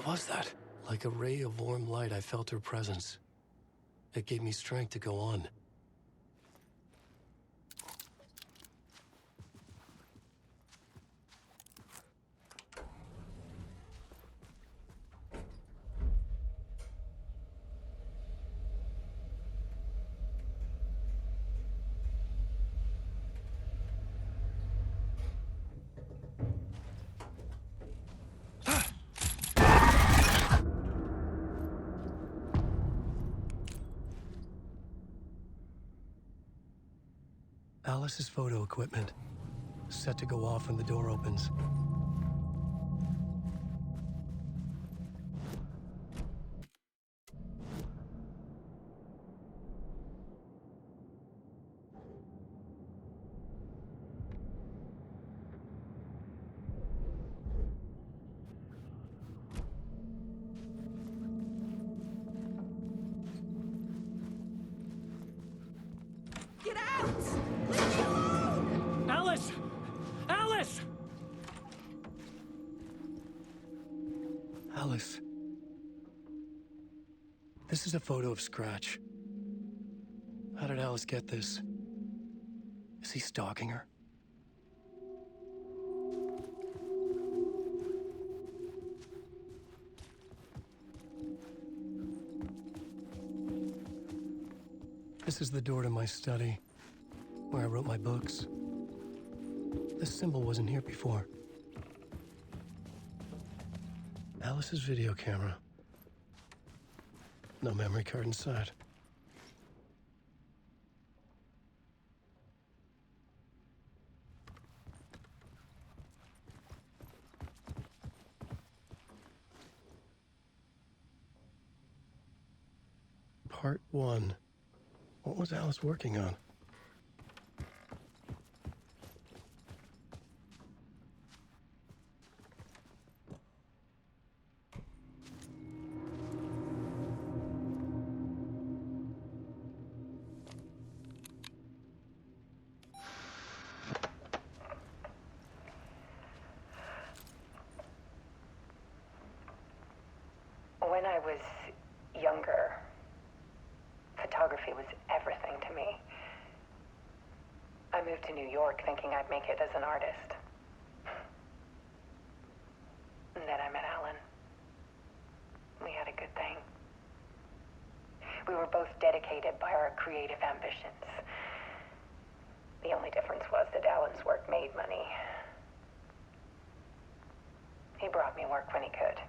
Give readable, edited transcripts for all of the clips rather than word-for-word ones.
was that? Like a ray of warm light, I felt her presence. It gave me strength to go on. Alice's photo equipment, set to go off when the door opens. Get out! Leave me alone! Alice! Alice! Alice. This is a photo of Scratch. How did Alice get this? Is he stalking her? This is the door to my study, where I wrote my books. This symbol wasn't here before. Alice's video camera. No memory card inside. Part 1. What was Alice working on? When I was younger, photography was everything to me. I moved to New York thinking I'd make it as an artist. And then I met Alan. We had a good thing. We were both dedicated by our creative ambitions. The only difference was that Alan's work made money. He brought me work when he could.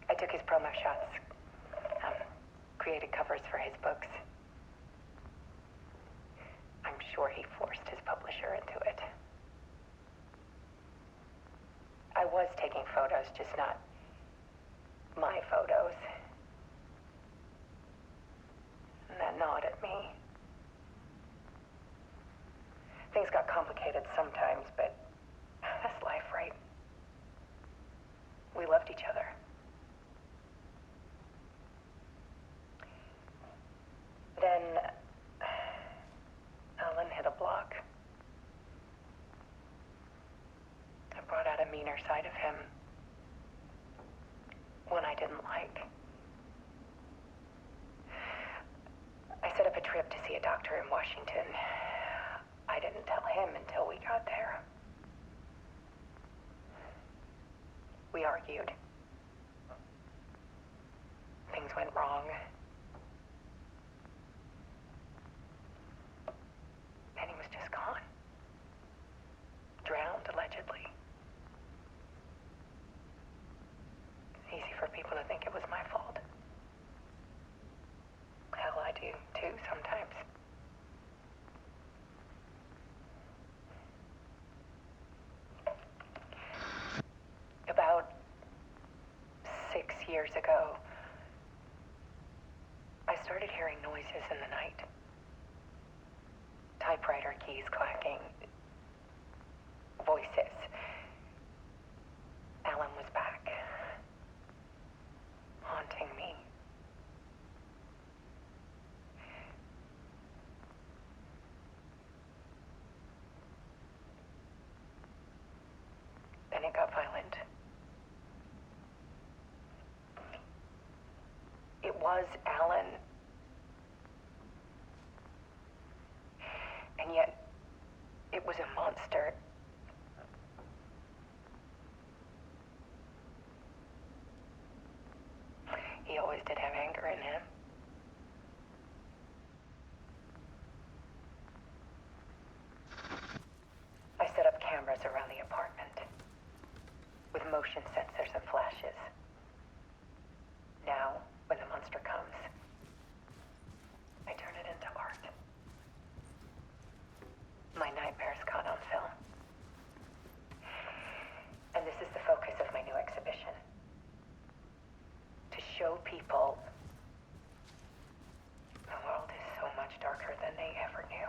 I took his promo shots, created covers for his books. I'm sure he forced his publisher into it. I was taking photos, just not my photos. And that gnawed at me. Things got complicated sometimes, but that's life, right? We loved each other. Then Alan hit a block. I brought out a meaner side of him. One I didn't like. I set up a trip to see a doctor in Washington. I didn't tell him until we got there. We argued. Things went wrong. And he was just gone. Drowned, allegedly. It's easy for people to think it was my fault. Hell, I do too sometimes. About 6 years ago, I started hearing noises in the night. Typewriter keys clacking. Voices. Alan was back. Haunting me. Then it got violent. was Alan. And yet, it was a monster. He always did have anger in him. I set up cameras around the apartment with motion sensors and flashes. Now, when the monster comes, I turn it into art. My nightmares caught on film. And this is the focus of my new exhibition. To show people the world is so much darker than they ever knew.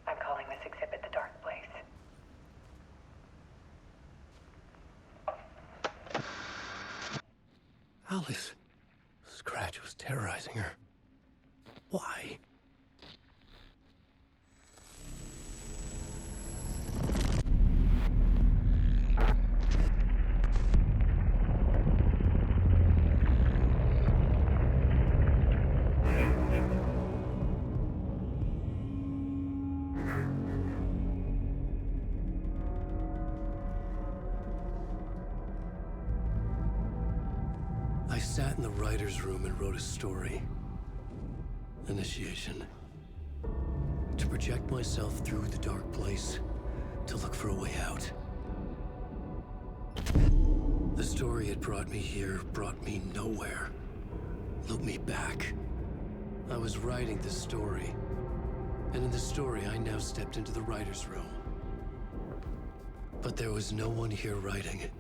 I'm calling this exhibit The Dark Place. Alice. Scratch was terrorizing her. Why? I sat in the writer's room and wrote a story. Initiation. To project myself through the dark place, to look for a way out. The story had brought me here, brought me nowhere. Looped me back. I was writing the story. And in the story, I now stepped into the writer's room. But there was no one here writing it.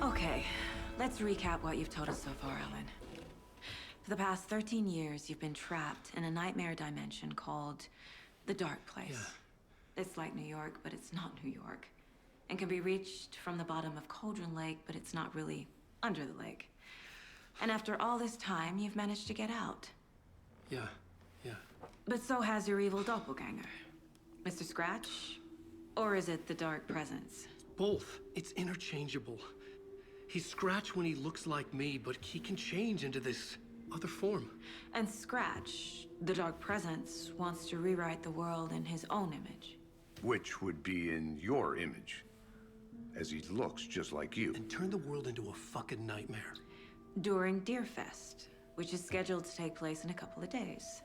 Okay, let's recap what you've told us so far, Ellen. For the past 13 years, you've been trapped in a nightmare dimension called the Dark Place. Yeah. It's like New York, but it's not New York. And can be reached from the bottom of Cauldron Lake, but it's not really under the lake. And after all this time, you've managed to get out. Yeah. But so has your evil doppelganger. Mr. Scratch? Or is it the Dark Presence? Both. It's interchangeable. He's Scratch when he looks like me, but he can change into this other form. And Scratch, the Dark Presence, wants to rewrite the world in his own image. Which would be in your image, as he looks just like you. And turn the world into a fucking nightmare. During Deerfest, which is scheduled to take place in a couple of days.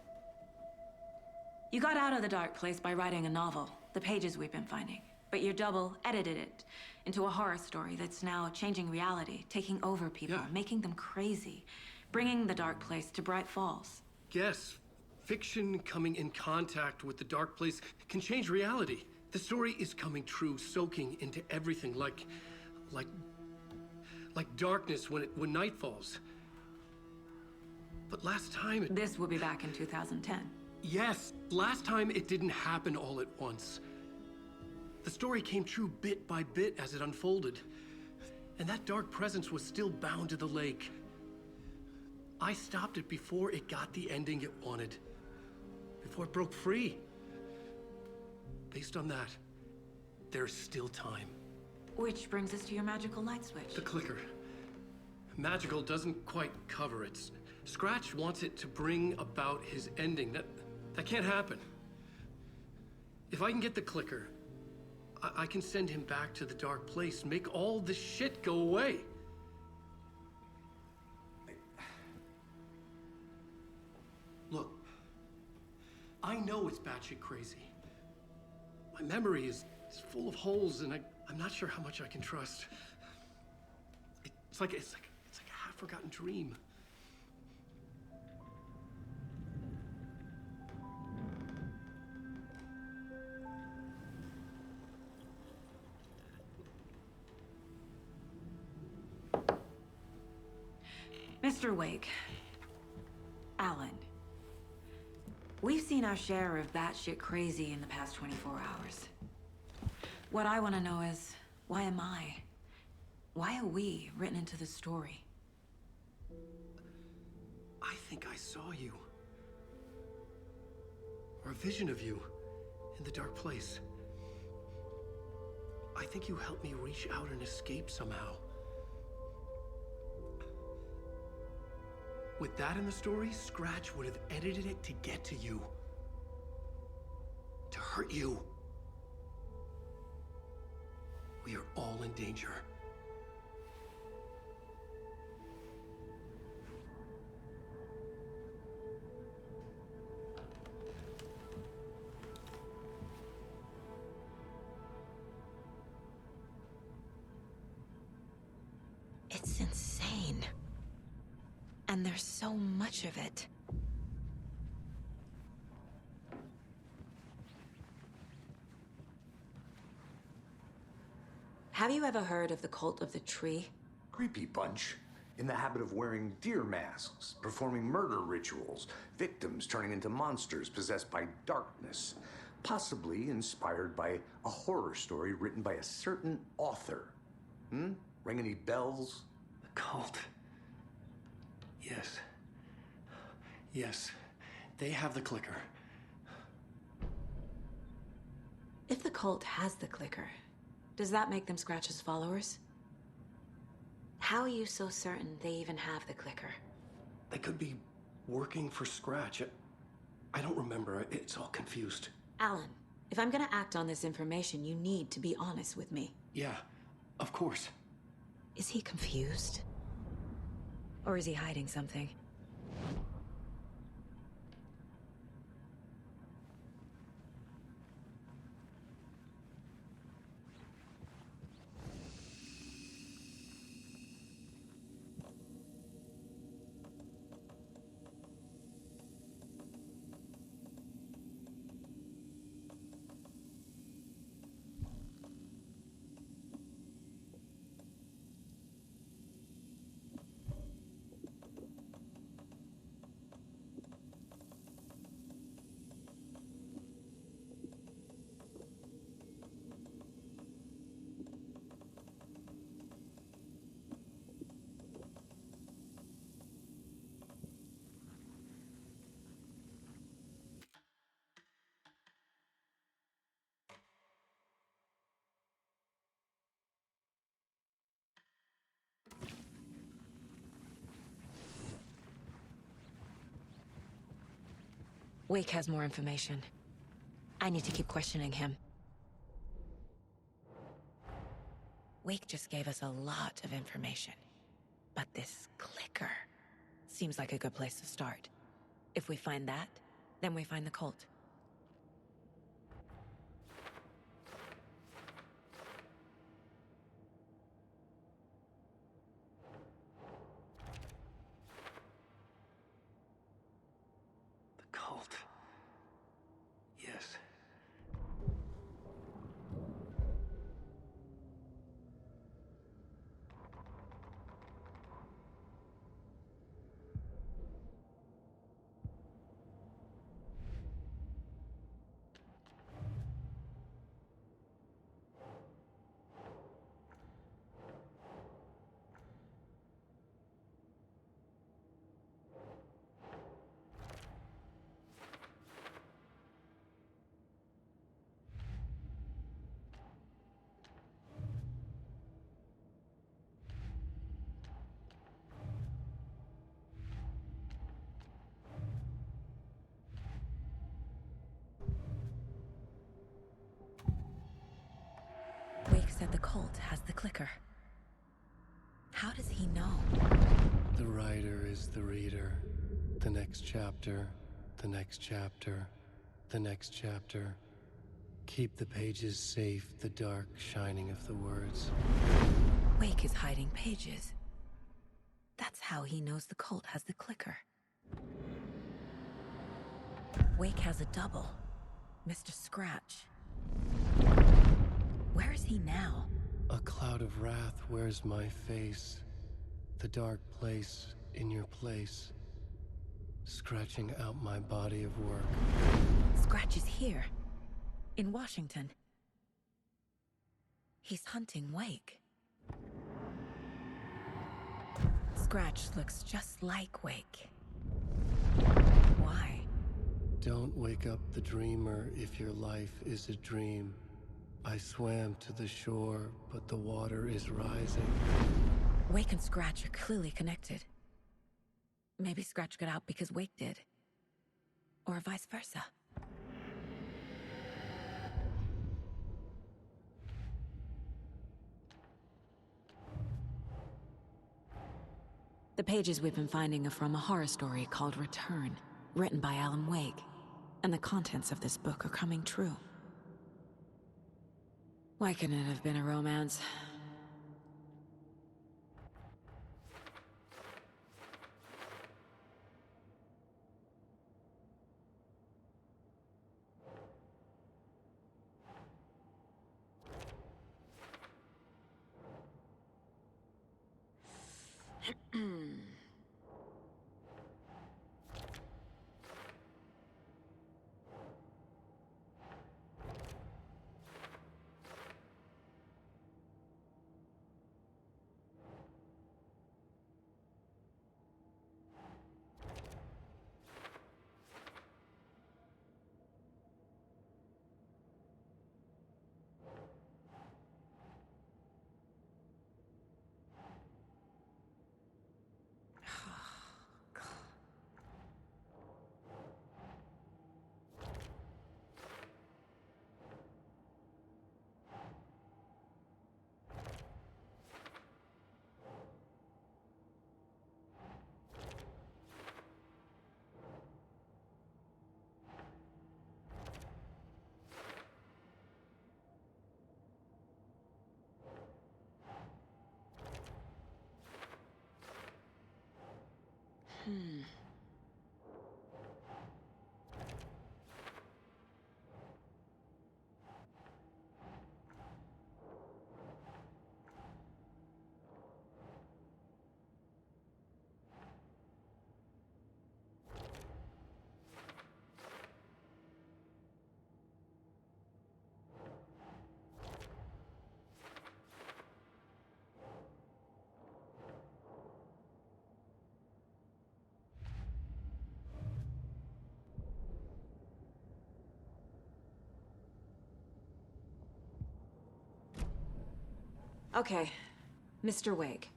You got out of the Dark Place by writing a novel, the pages we've been finding. But your double edited it into a horror story that's now changing reality, taking over people, making them crazy, bringing the Dark Place to Bright Falls. Yes, fiction coming in contact with the dark place can change reality. The story is coming true, soaking into everything like darkness when night falls. But last time This will be back in 2010. Yes, last time it didn't happen all at once. The story came true bit by bit as it unfolded. And that dark presence was still bound to the lake. I stopped it before it got the ending it wanted. Before it broke free. based on that, there's still time. Which brings us to your magical light switch. The clicker. Magical doesn't quite cover it. Scratch wants it to bring about his ending. That can't happen. If I can get the clicker, I can send him back to the dark place, make all this shit go away. Look, I know it's batshit crazy. My memory is full of holes, and I'm not sure how much I can trust. It's like a half-forgotten dream. Mr. Wake. Alan. We've seen our share of batshit crazy in the past 24 hours. What I want to know is, why am I? Why are we written into the story? I think I saw you. Or a vision of you in the dark place. I think you helped me reach out and escape somehow. With that in the story, Scratch would have edited it to get to you. To hurt you. We are all in danger. It's insane. And there's so much of it. Have you ever heard of the Cult of the Tree? Creepy bunch. In the habit of wearing deer masks, performing murder rituals, victims turning into monsters possessed by darkness. Possibly inspired by a horror story written by a certain author. Ring any bells? The cult. Yes. Yes. They have the clicker. If the cult has the clicker, does that make them Scratch's followers? How are you so certain they even have the clicker? They could be working for Scratch. I don't remember. It's all confused. Alan, if I'm gonna act on this information, you need to be honest with me. Yeah, of course. Is he confused? Or is he hiding something? Wake has more information. I need to keep questioning him. Wake just gave us a lot of information. But this clicker seems like a good place to start. If we find that, then we find the cult. The cult. Yes. the cult has the clicker. How does he know? The writer is the reader. The next chapter, the next chapter, the next chapter. Keep the pages safe, the dark shining of the words. Wake is hiding pages. That's how he knows the cult has the clicker. Wake has a double, Mr. Scratch. Where is he now? A cloud of wrath wears my face. The dark place in your place. Scratching out my body of work. Scratch is here, in Washington. He's hunting Wake. Scratch looks just like Wake. Why? Don't wake up the dreamer if your life is a dream. I swam to the shore, but the water is rising. Wake and Scratch are clearly connected. Maybe Scratch got out because Wake did. Or vice versa. The pages we've been finding are from a horror story called Return, written by Alan Wake. And the contents of this book are coming true. Why couldn't it have been a romance? Okay, Mr. Wake.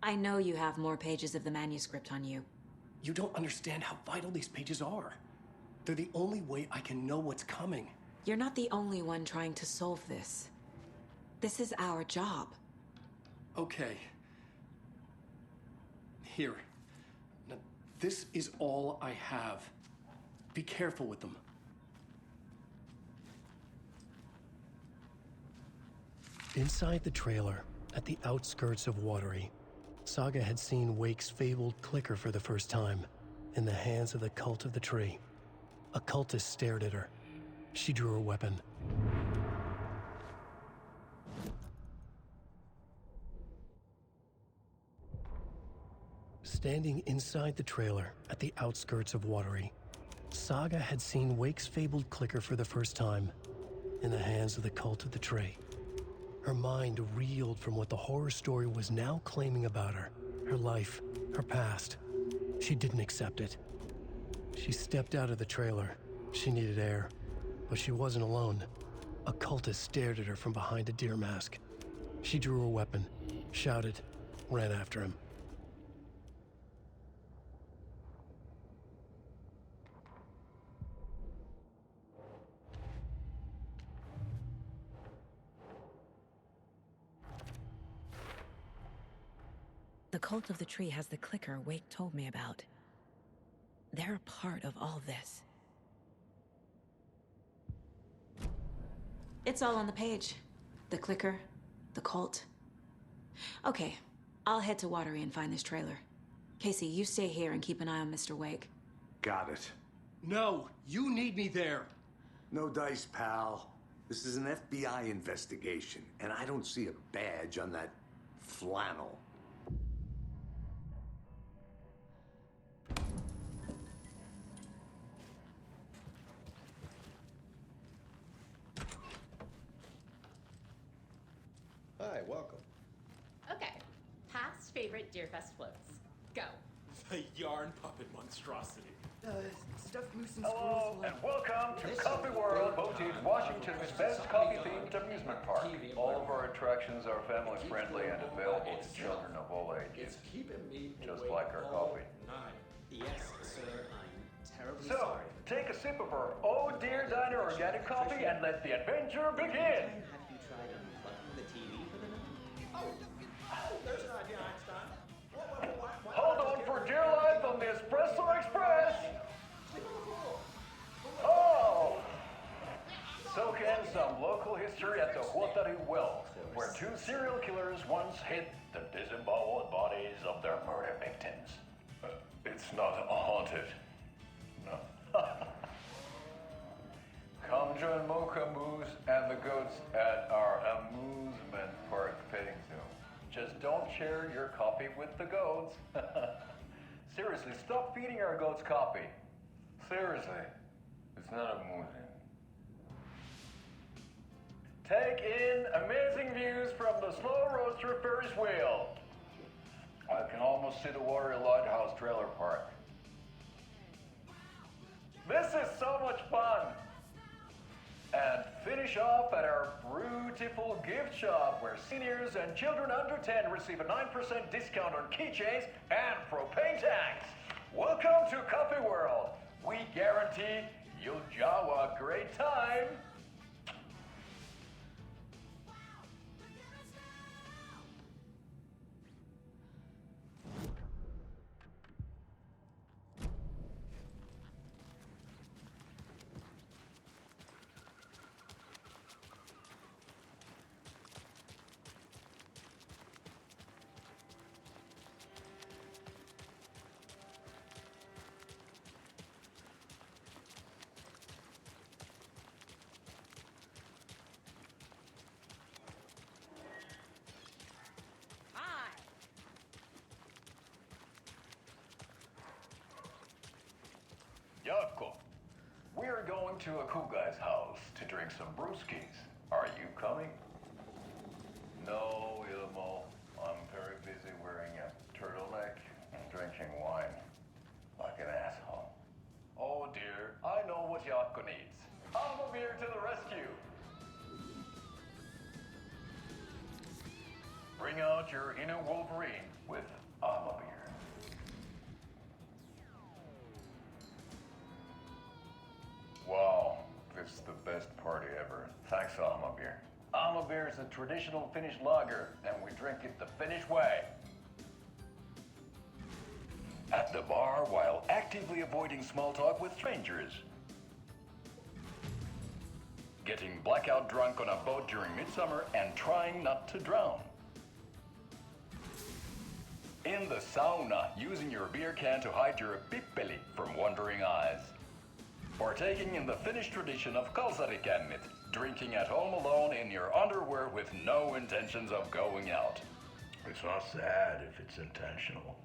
I know you have more pages of the manuscript on you. You don't understand how vital these pages are. They're the only way I can know what's coming. You're not the only one trying to solve this. This is our job. Okay. Here. Now, this is all I have. Be careful with them. Inside the trailer, at the outskirts of Watery, Saga had seen Wake's fabled clicker for the first time, in the hands of the Cult of the Tree. A cultist stared at her. She drew her weapon. Standing inside the trailer, at the outskirts of Watery, Saga had seen Wake's fabled clicker for the first time, in the hands of the Cult of the Tree. Her mind reeled from what the horror story was now claiming about her. Her life, her past. She didn't accept it. She stepped out of the trailer. She needed air. But she wasn't alone. A cultist stared at her from behind a deer mask. She drew her weapon, shouted, ran after him. The cult of the tree has the clicker Wake told me about. They're a part of all this. It's all on the page. The clicker, the cult. Okay, I'll head to Watery and find this trailer. Casey, you stay here and keep an eye on Mr. Wake. Got it. No, you need me there. No dice, pal. This is an FBI investigation, and I don't see a badge on that flannel. Hi, welcome. Okay, past favorite Deerfest floats. Go. The yarn puppet monstrosity. Stuffed moose and Hello, squirrels. and welcome to Coffee World, Motive, Washington's best coffee-themed amusement park. All of our attractions are family-friendly and available to children of all ages. It's keeping me Just awake like our all coffee. night. Yes, sir, I'm terribly So, sorry. take a sip of our Oh Dear Diner organic coffee and let the adventure begin! Have you tried unplugging the TV for the night? Oh, there's an idea, Einstein. What? Hold on for dear life on the Espresso Express! Oh! Soak in some local history at the Watery Well, where two serial killers once hid the disemboweled bodies of their murder victims. It's not haunted. No. Come join Mocha Moose and the goats at our amusement park petting zoo. Just don't share your coffee with the goats. Seriously, stop feeding our goats coffee. Seriously, it's not amusing. Take in amazing views from the Slow Roaster Ferris wheel. I can almost see the Watery Lighthouse trailer park. This is so much fun! And finish off at our beautiful gift shop where seniors and children under 10 receive a 9% discount on keychains and propane tanks. Welcome to Coffee World. We guarantee you'll jaw a great time. Yako, we're going to a cool guy's house to drink some brewskis. Are you coming? No, Ilmo. I'm very busy wearing a turtleneck and drinking wine. Like an asshole. Oh dear, I know what Yako needs. I'm a beer to the rescue. Bring out your inner Wolverine with Alma beer. Wow, this is the best party ever. Thanks, Alma beer. Alma beer is a traditional Finnish lager, and we drink it the Finnish way. At the bar while actively avoiding small talk with strangers. Getting blackout drunk on a boat during midsummer and trying not to drown. In the sauna, using your beer can to hide your pippeli from wondering eyes. Partaking in the Finnish tradition of kalsarikännit, drinking at home alone in your underwear with no intentions of going out. It's not sad if it's intentional.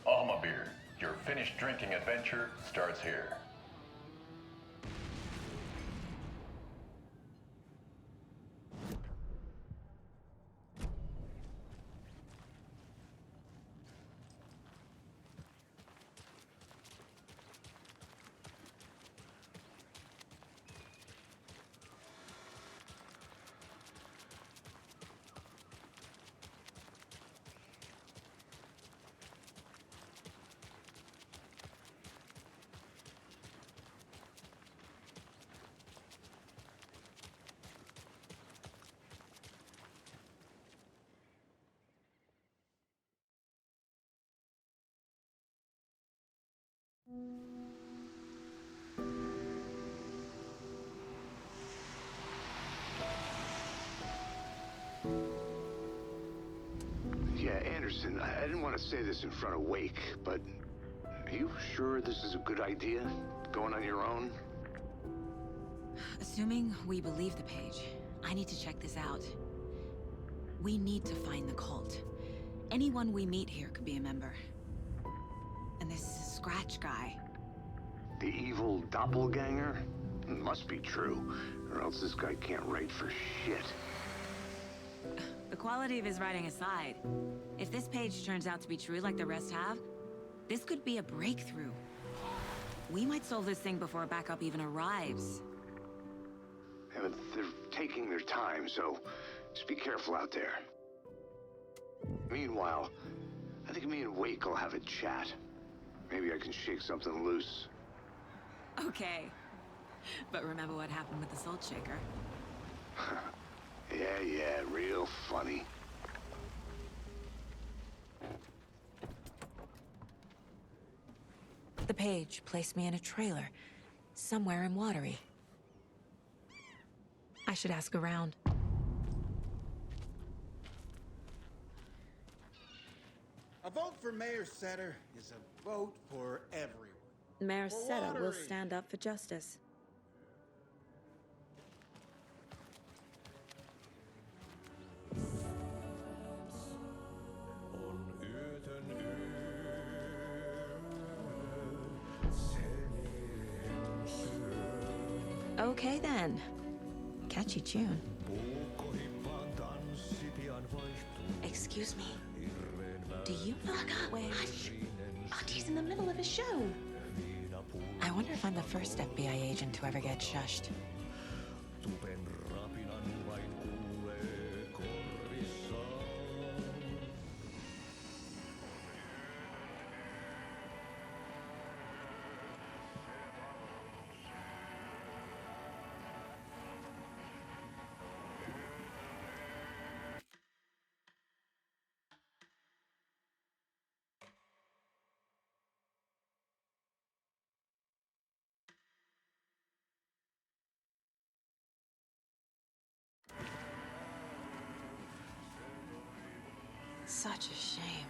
Alma beer, your Finnish drinking adventure starts here. Anderson, I didn't want to say this in front of Wake, but are you sure this is a good idea? Going on your own? Assuming we believe the page, I need to check this out. We need to find the cult. Anyone we meet here could be a member. And this Scratch guy. The evil doppelganger? Must be true, or else this guy can't write for shit. The quality of his writing aside, if this page turns out to be true like the rest have, this could be a breakthrough. We might solve this thing before backup even arrives. Yeah, but they're taking their time, so just be careful out there. Meanwhile, I think me and Wake will have a chat. Maybe I can shake something loose. Okay. But remember what happened with the Salt Shaker? Yeah, real funny. The page placed me in a trailer, somewhere in Watery. I should ask around. A vote for Mayor Setter is a vote for everyone. Mayor For Seta will Watery. stand up for justice. Okay then. Catchy tune. Excuse me. Do you know where... Hush! Auntie's in the middle of a show. I wonder if I'm the first FBI agent to ever get shushed. Such a shame.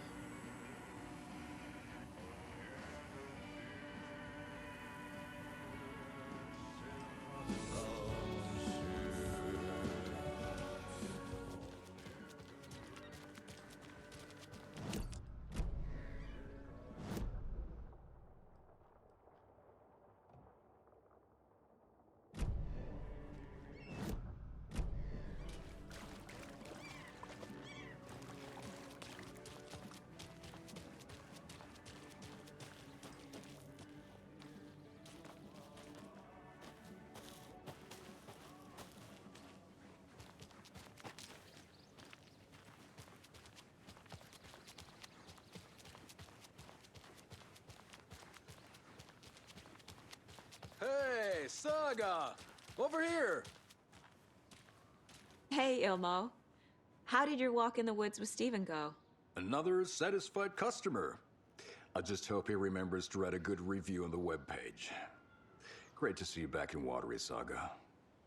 Hey, Saga! Over here! Hey, Ilmo. How did your walk in the woods with Steven go? Another satisfied customer. I just hope he remembers to write a good review on the webpage. Great to see you back in Watery, Saga.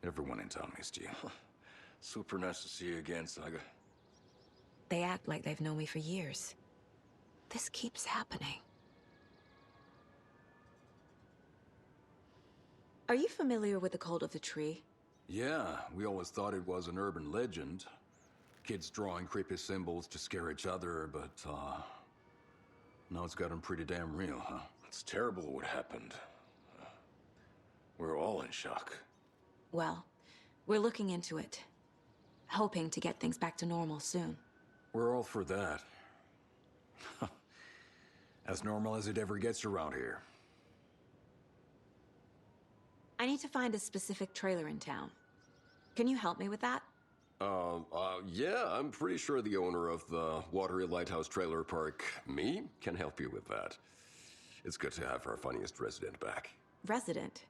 Everyone in town missed you. Super nice to see you again, Saga. They act like they've known me for years. This keeps happening. Are you familiar with the Cult of the Tree? Yeah, we always thought it was an urban legend. Kids drawing creepy symbols to scare each other, but, now it's gotten pretty damn real, huh? It's terrible what happened. We're all in shock. Well, we're looking into it. Hoping to get things back to normal soon. We're all for that. As normal as it ever gets around here. I need to find a specific trailer in town. Can you help me with that? Yeah, I'm pretty sure the owner of the Watery Lighthouse Trailer Park, me, can help you with that. It's good to have our funniest resident back. Resident?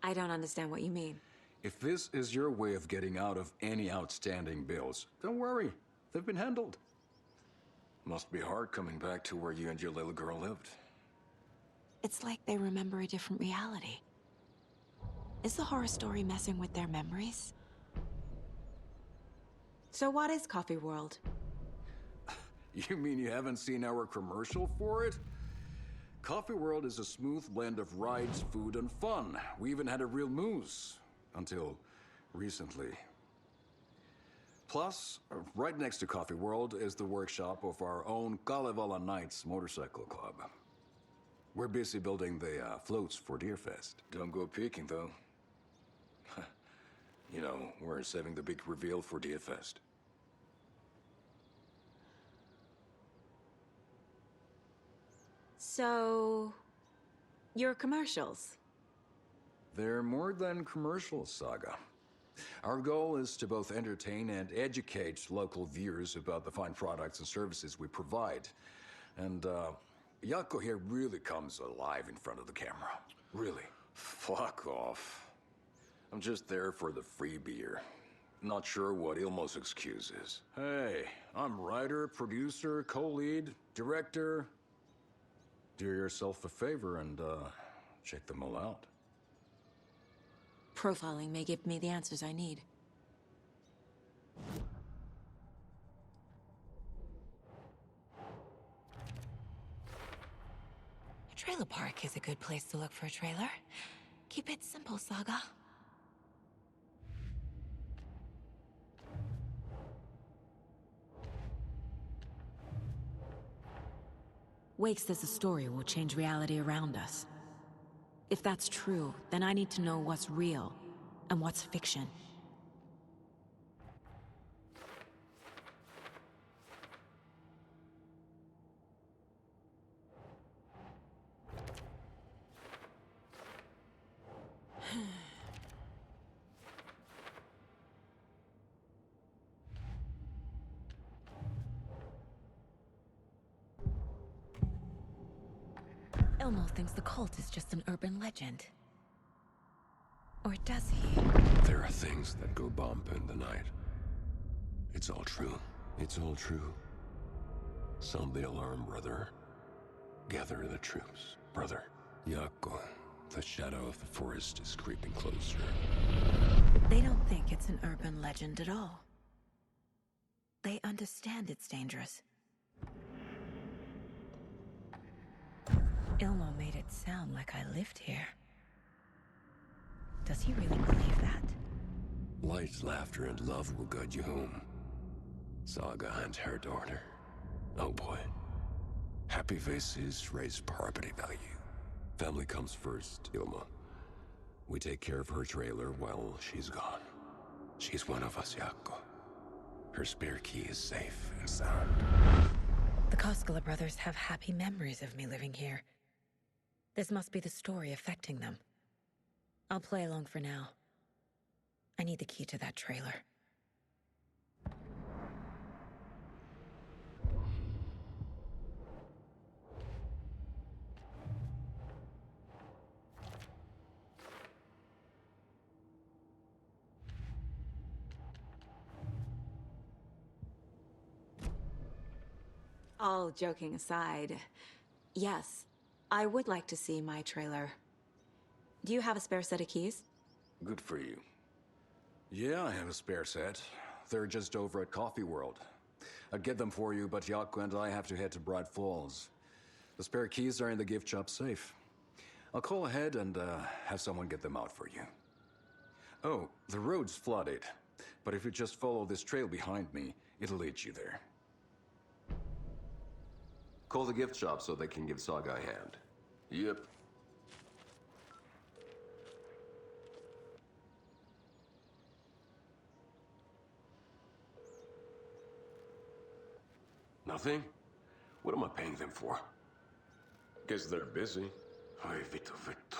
I don't understand what you mean. If this is your way of getting out of any outstanding bills, don't worry. They've been handled. Must be hard coming back to where you and your little girl lived. It's like they remember a different reality. Is the horror story messing with their memories? So what is Coffee World? You mean you haven't seen our commercial for it? Coffee World is a smooth blend of rides, food, and fun. We even had a real moose. Until recently. Plus, right next to Coffee World is the workshop of our own Kalevala Knights Motorcycle Club. We're busy building the floats for Deerfest. Don't go peeking, though. You know, we're saving the big reveal for Deerfest. So, your commercials. They're more than commercials, Saga. Our goal is to both entertain and educate local viewers about the fine products and services we provide. And, Yako here really comes alive in front of the camera. Really. Fuck off. I'm just there for the free beer. Not sure what Ilmo's excuse is. Hey, I'm writer, producer, co-lead, director. Do yourself a favor and, check them all out. Profiling may give me the answers I need. A trailer park is a good place to look for a trailer. Keep it simple, Saga. Wake says the story will change reality around us. If that's true, then I need to know what's real and what's fiction. Elmo thinks the cult is just an urban legend. Or does he? There are things that go bump in the night. It's all true. It's all true. Sound the alarm, brother. Gather the troops, brother. Yako, the shadow of the forest is creeping closer. They don't think it's an urban legend at all. They understand it's dangerous. Ilmo made it sound like I lived here. Does he really believe that? Light, laughter, and love will guide you home. Saga and her daughter. Oh boy. Happy faces raise property value. Family comes first, Ilma. We take care of her trailer while she's gone. She's one of us, Yako. Her spare key is safe and sound. The Koskela brothers have happy memories of me living here. This must be the story affecting them. I'll play along for now. I need the key to that trailer. All joking aside, yes, I would like to see my trailer. Do you have a spare set of keys? Good for you. Yeah, I have a spare set. They're just over at Coffee World. I'd get them for you, but Yako and I have to head to Bright Falls. The spare keys are in the gift shop safe. I'll call ahead and have someone get them out for you. Oh, the road's flooded, but if you just follow this trail behind me, it'll lead you there. Call the gift shop so they can give Saga a hand. Yep. Nothing? What am I paying them for? Guess they're busy. Ay, Vito, Vito.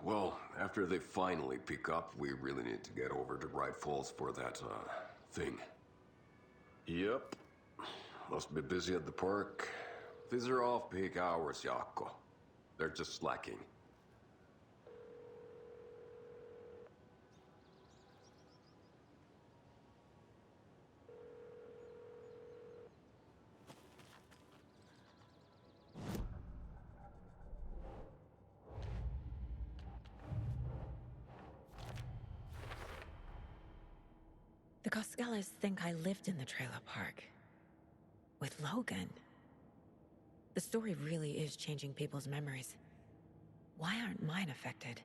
Well, after they finally pick up, we really need to get over to Bright Falls for that, thing. Yep. Must be busy at the park. These are off-peak hours, Yako. They're just slacking. The Koskelas think I lived in the trailer park. with Logan. The story really is changing people's memories. Why aren't mine affected?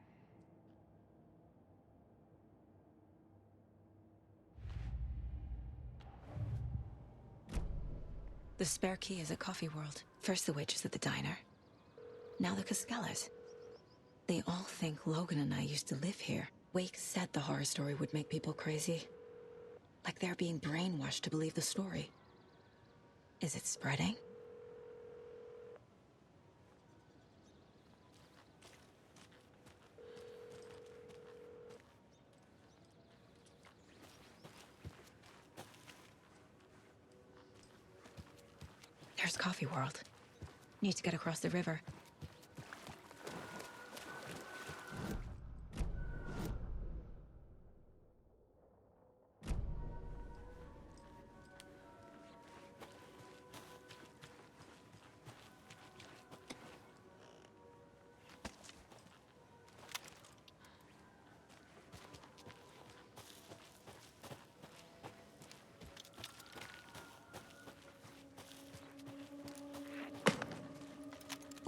The spare key is at Coffee World. First the witches at the diner. Now the Caskellas. They all think Logan and I used to live here. Wake said the horror story would make people crazy. Like they're being brainwashed to believe the story. Is it spreading? There's Coffee World. Need to get across the river.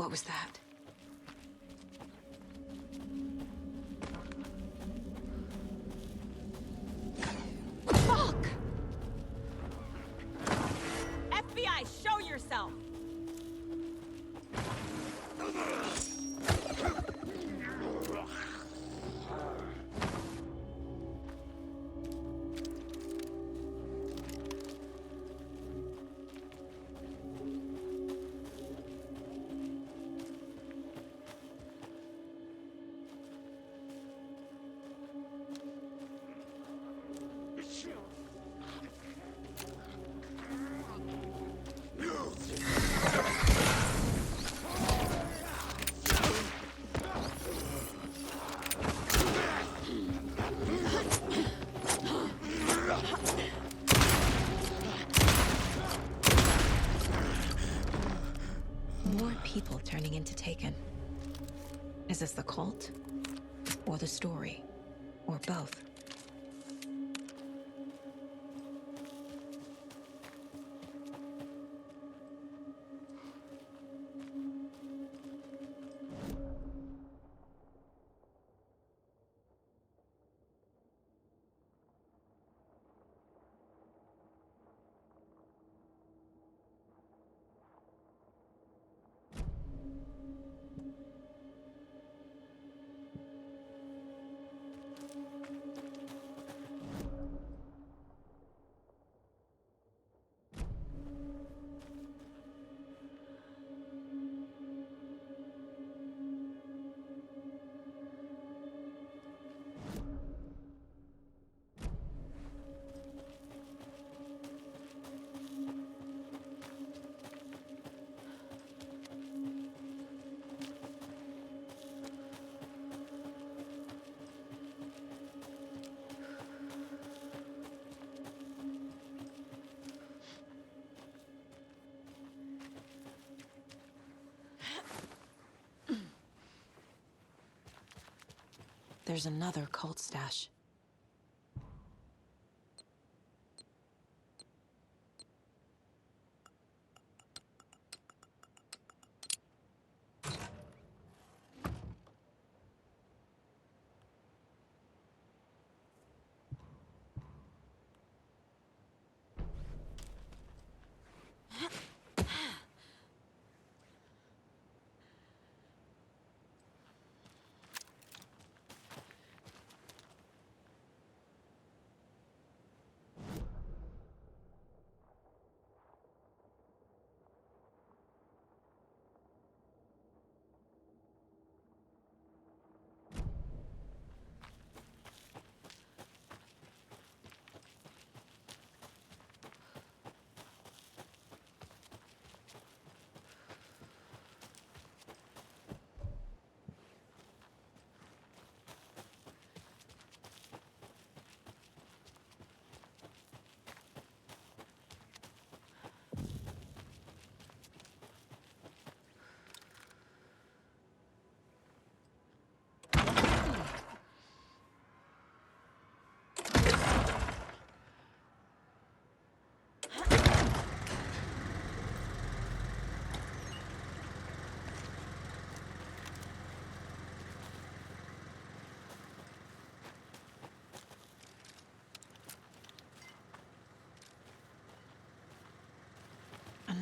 What was that? Fuck! FBI, show yourself! More people turning into Taken. Is this the cult? Or the story? Or both? There's another cult stash.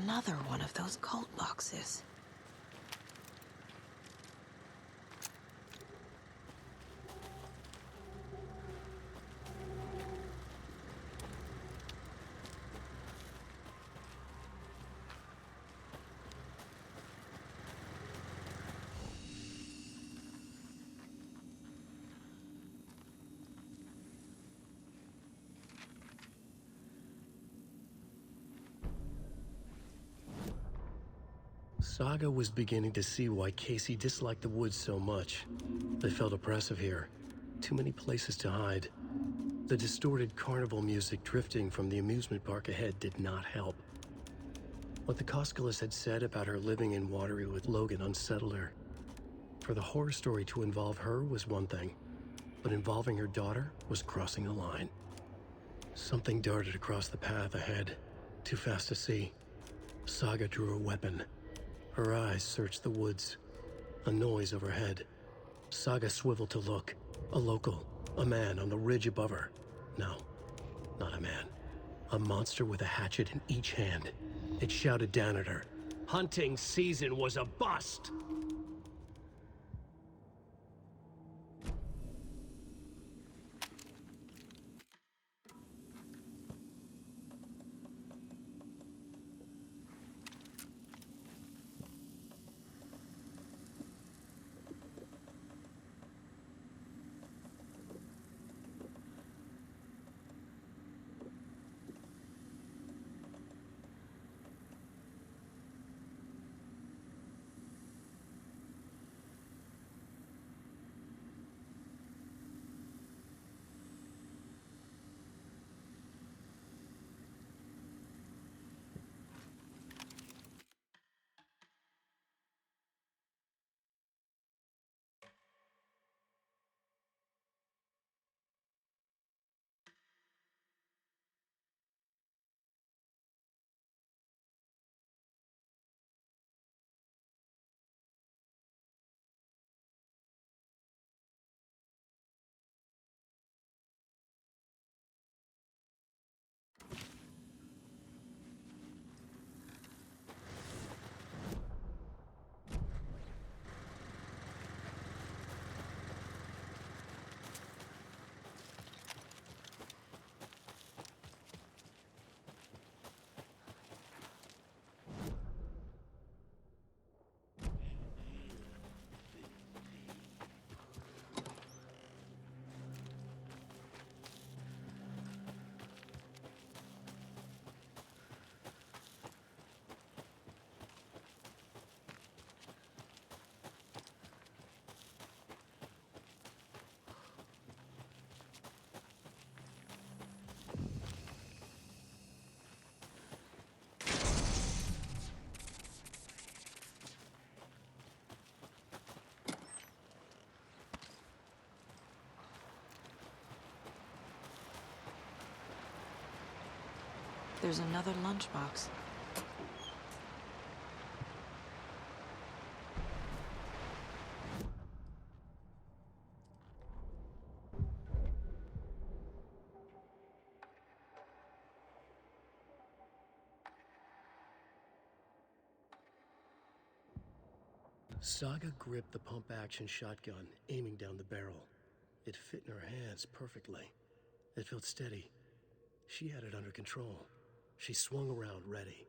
Another one of those cult boxes. Saga was beginning to see why Casey disliked the woods so much. They felt oppressive here. Too many places to hide. The distorted carnival music drifting from the amusement park ahead did not help. What the Koskalas had said about her living in Watery with Logan unsettled her. For the horror story to involve her was one thing, but involving her daughter was crossing a line. Something darted across the path ahead, too fast to see. Saga drew her weapon. Her eyes searched the woods. A noise overhead. Saga swiveled to look. A local. A man on the ridge above her. No, not a man. A monster with a hatchet in each hand. It shouted down at her. Hunting season was a bust! There's another lunchbox. Saga gripped the pump-action shotgun, aiming down the barrel. It fit in her hands perfectly. It felt steady. She had it under control. She swung around, ready.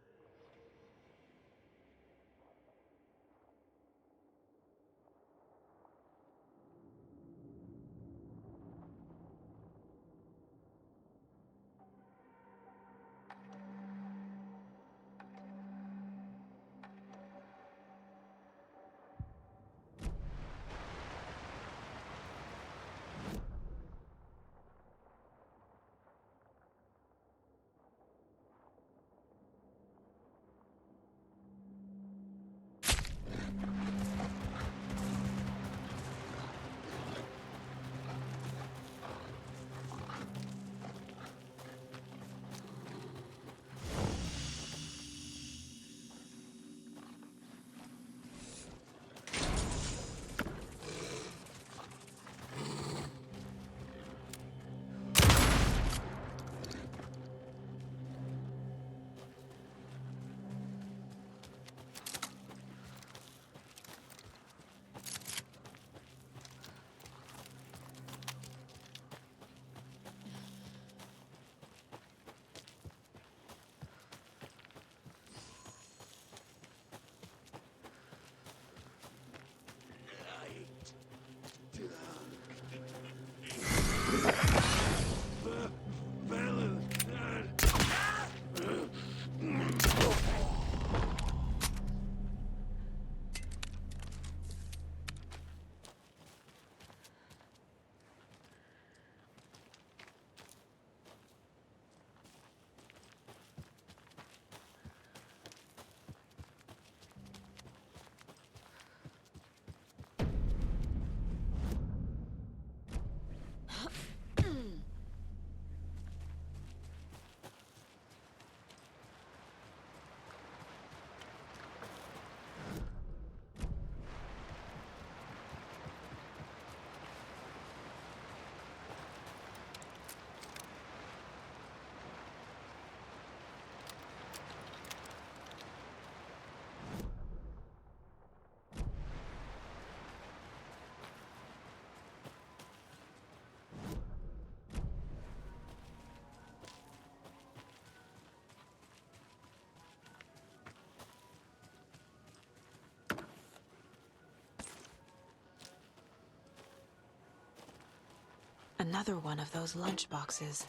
Another one of those lunchboxes.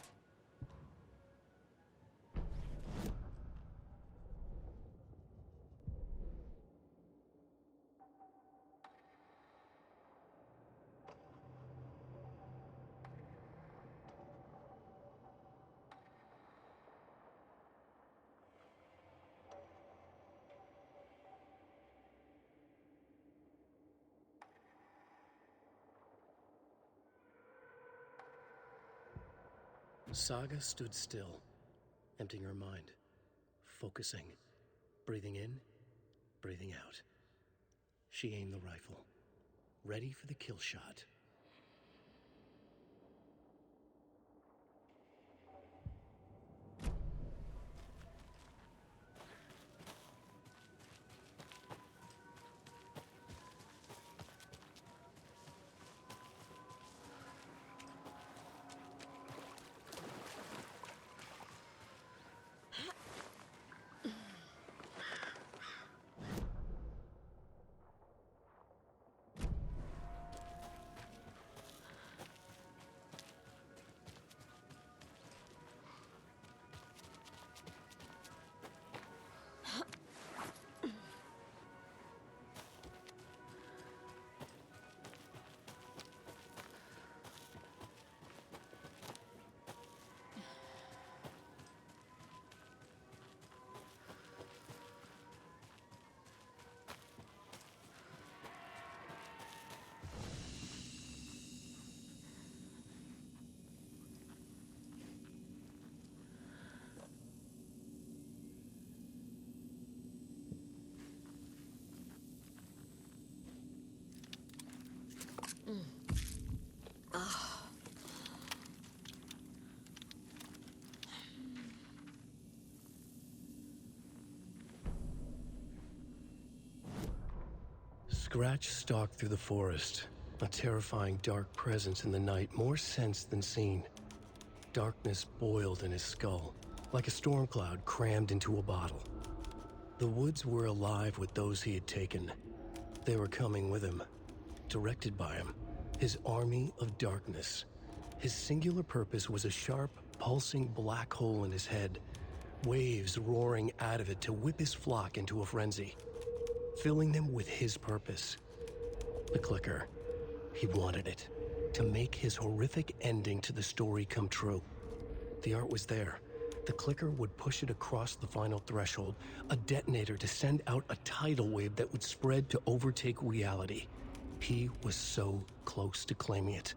Saga stood still, emptying her mind, focusing, breathing in, breathing out. She aimed the rifle, ready for the kill shot. Scratch stalked through the forest, a terrifying dark presence in the night, more sensed than seen. Darkness boiled in his skull, like a storm cloud crammed into a bottle. The woods were alive with those he had taken. They were coming with him, directed by him, his army of darkness. His singular purpose was a sharp, pulsing black hole in his head, waves roaring out of it to whip his flock into a frenzy, filling them with his purpose. The clicker. He wanted it, to make his horrific ending to the story come true. The art was there. The clicker would push it across the final threshold, a detonator to send out a tidal wave that would spread to overtake reality. He was so close to claiming it.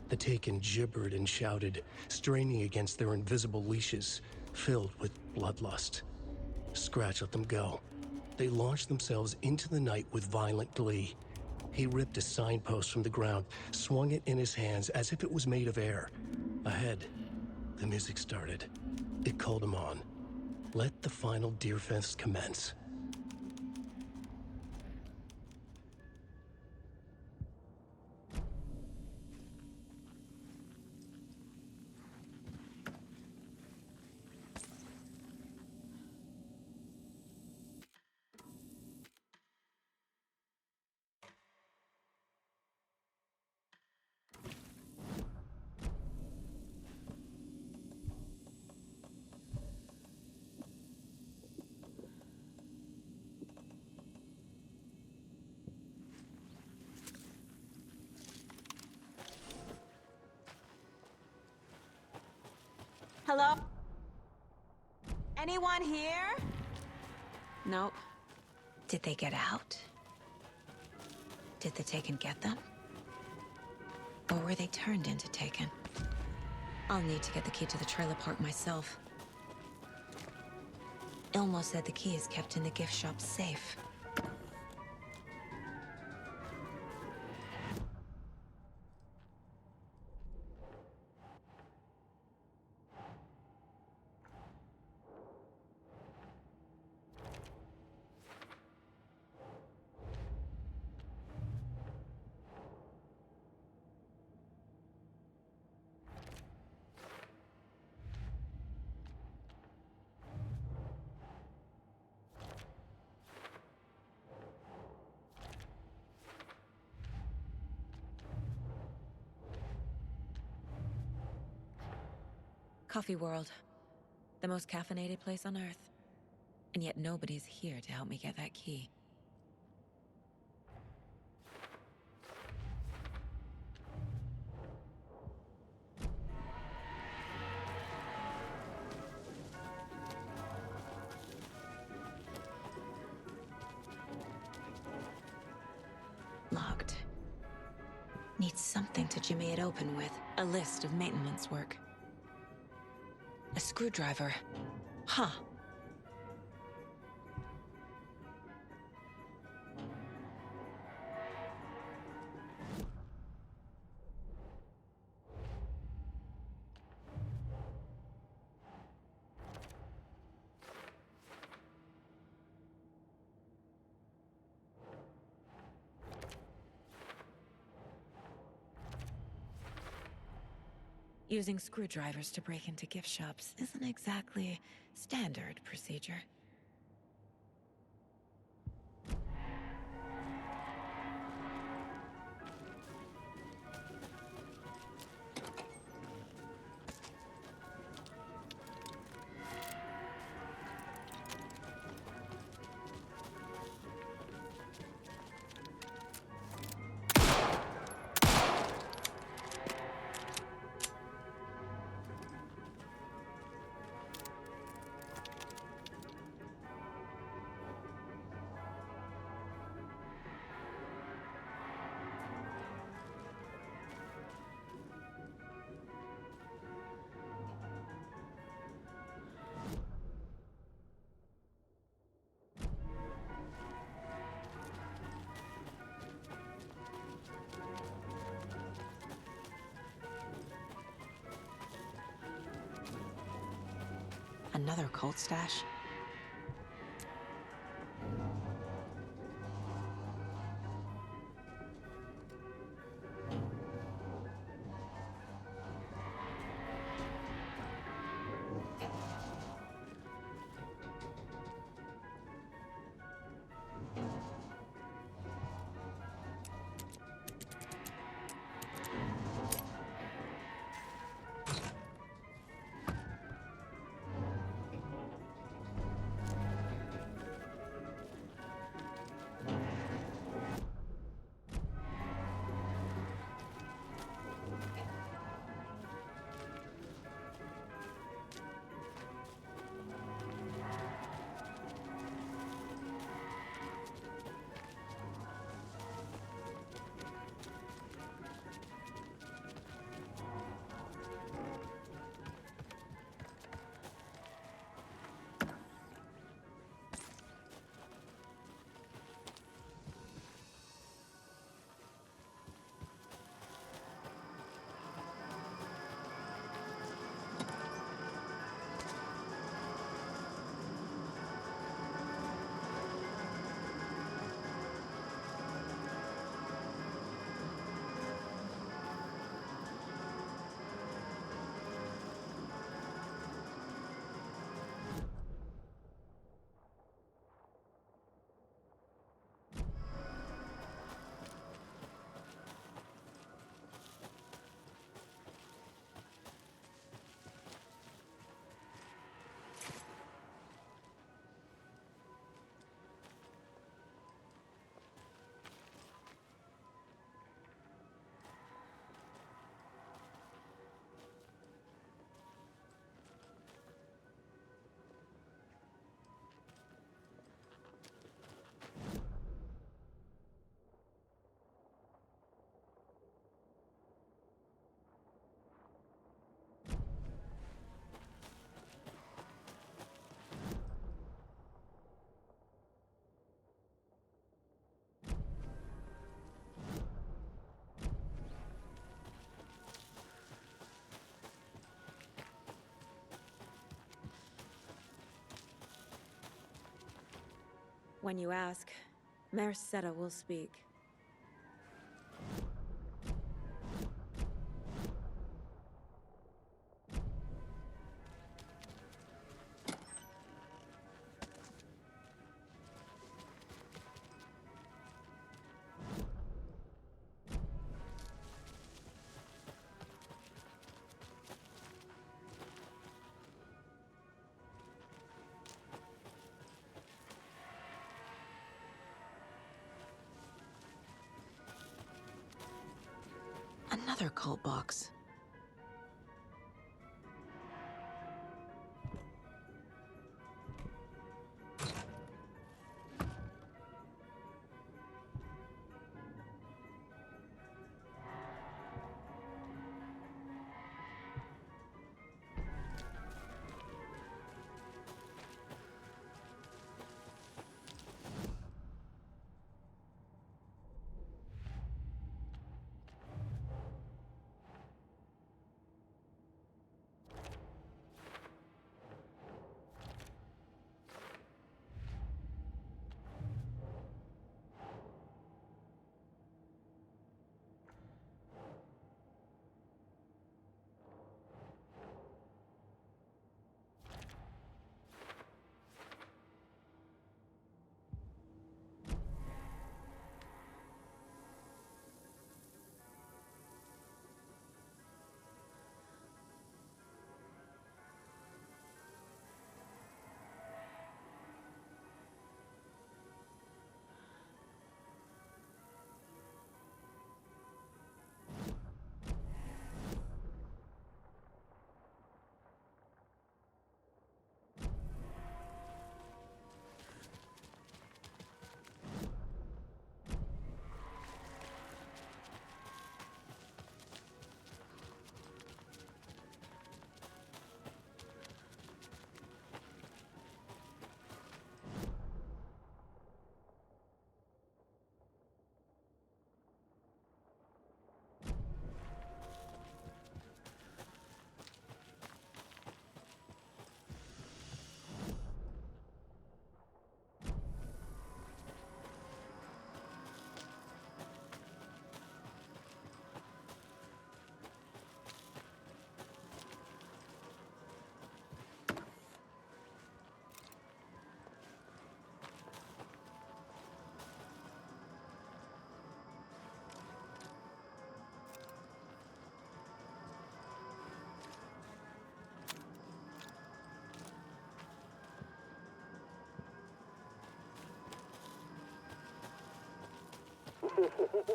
The Taken gibbered and shouted, straining against their invisible leashes, filled with bloodlust. Scratch let them go. They launched themselves into the night with violent glee. He ripped a signpost from the ground, swung it in his hands as if it was made of air. Ahead, the music started. It called him on. Let the final Deerfest commence. Hello? Anyone here? Nope. Did they get out? Did the Taken get them? Or were they turned into Taken? I'll need to get the key to the trailer park myself. Ilmo said the key is kept in the gift shop safe. Coffee World. The most caffeinated place on Earth. And yet nobody's here to help me get that key. Locked. Need something to jimmy it open with. A list of maintenance work. A screwdriver. Huh. Using screwdrivers to break into gift shops isn't exactly standard procedure. Another cult stash? When you ask, Merceda will speak. Another cult box.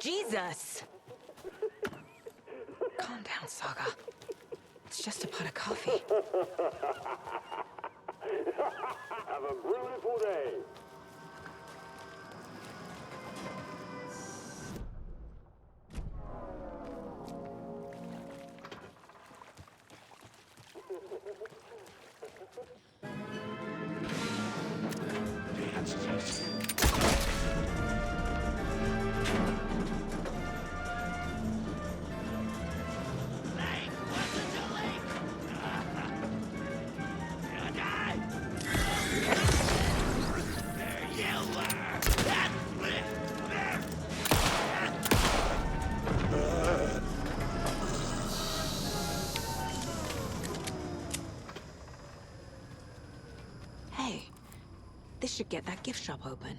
Jesus! Calm down, Saga. It's just a pot of coffee. Have a beautiful day. Hey, this should get that gift shop open.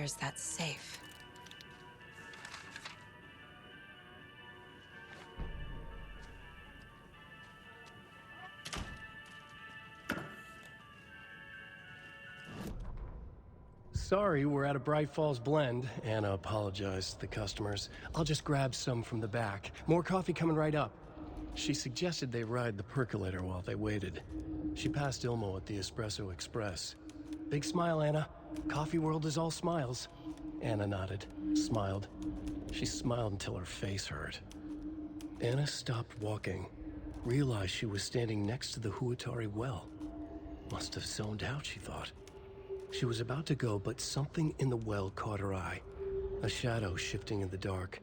Where's that safe? Sorry, we're at a Bright Falls blend. Anna apologized to the customers. I'll just grab some from the back. More coffee coming right up. She suggested they ride the percolator while they waited. She passed Ilmo at the Espresso Express. Big smile, Anna. Coffee world is all smiles. Anna nodded, smiled. She smiled until her face hurt. Anna stopped walking, realized she was standing next to the Huatari well. Must have zoned out, she thought. She was about to go, but something in the well caught her eye. A shadow shifting in the dark.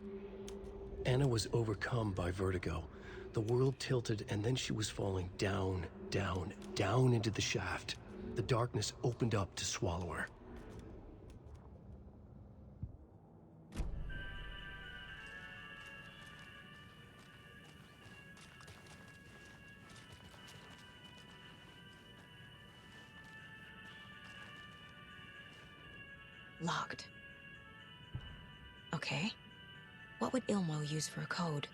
Anna was overcome by vertigo. The world tilted, and then she was falling down, down, down into the shaft. The darkness opened up to swallow her. Locked. Okay. What would Ilmo use for a code?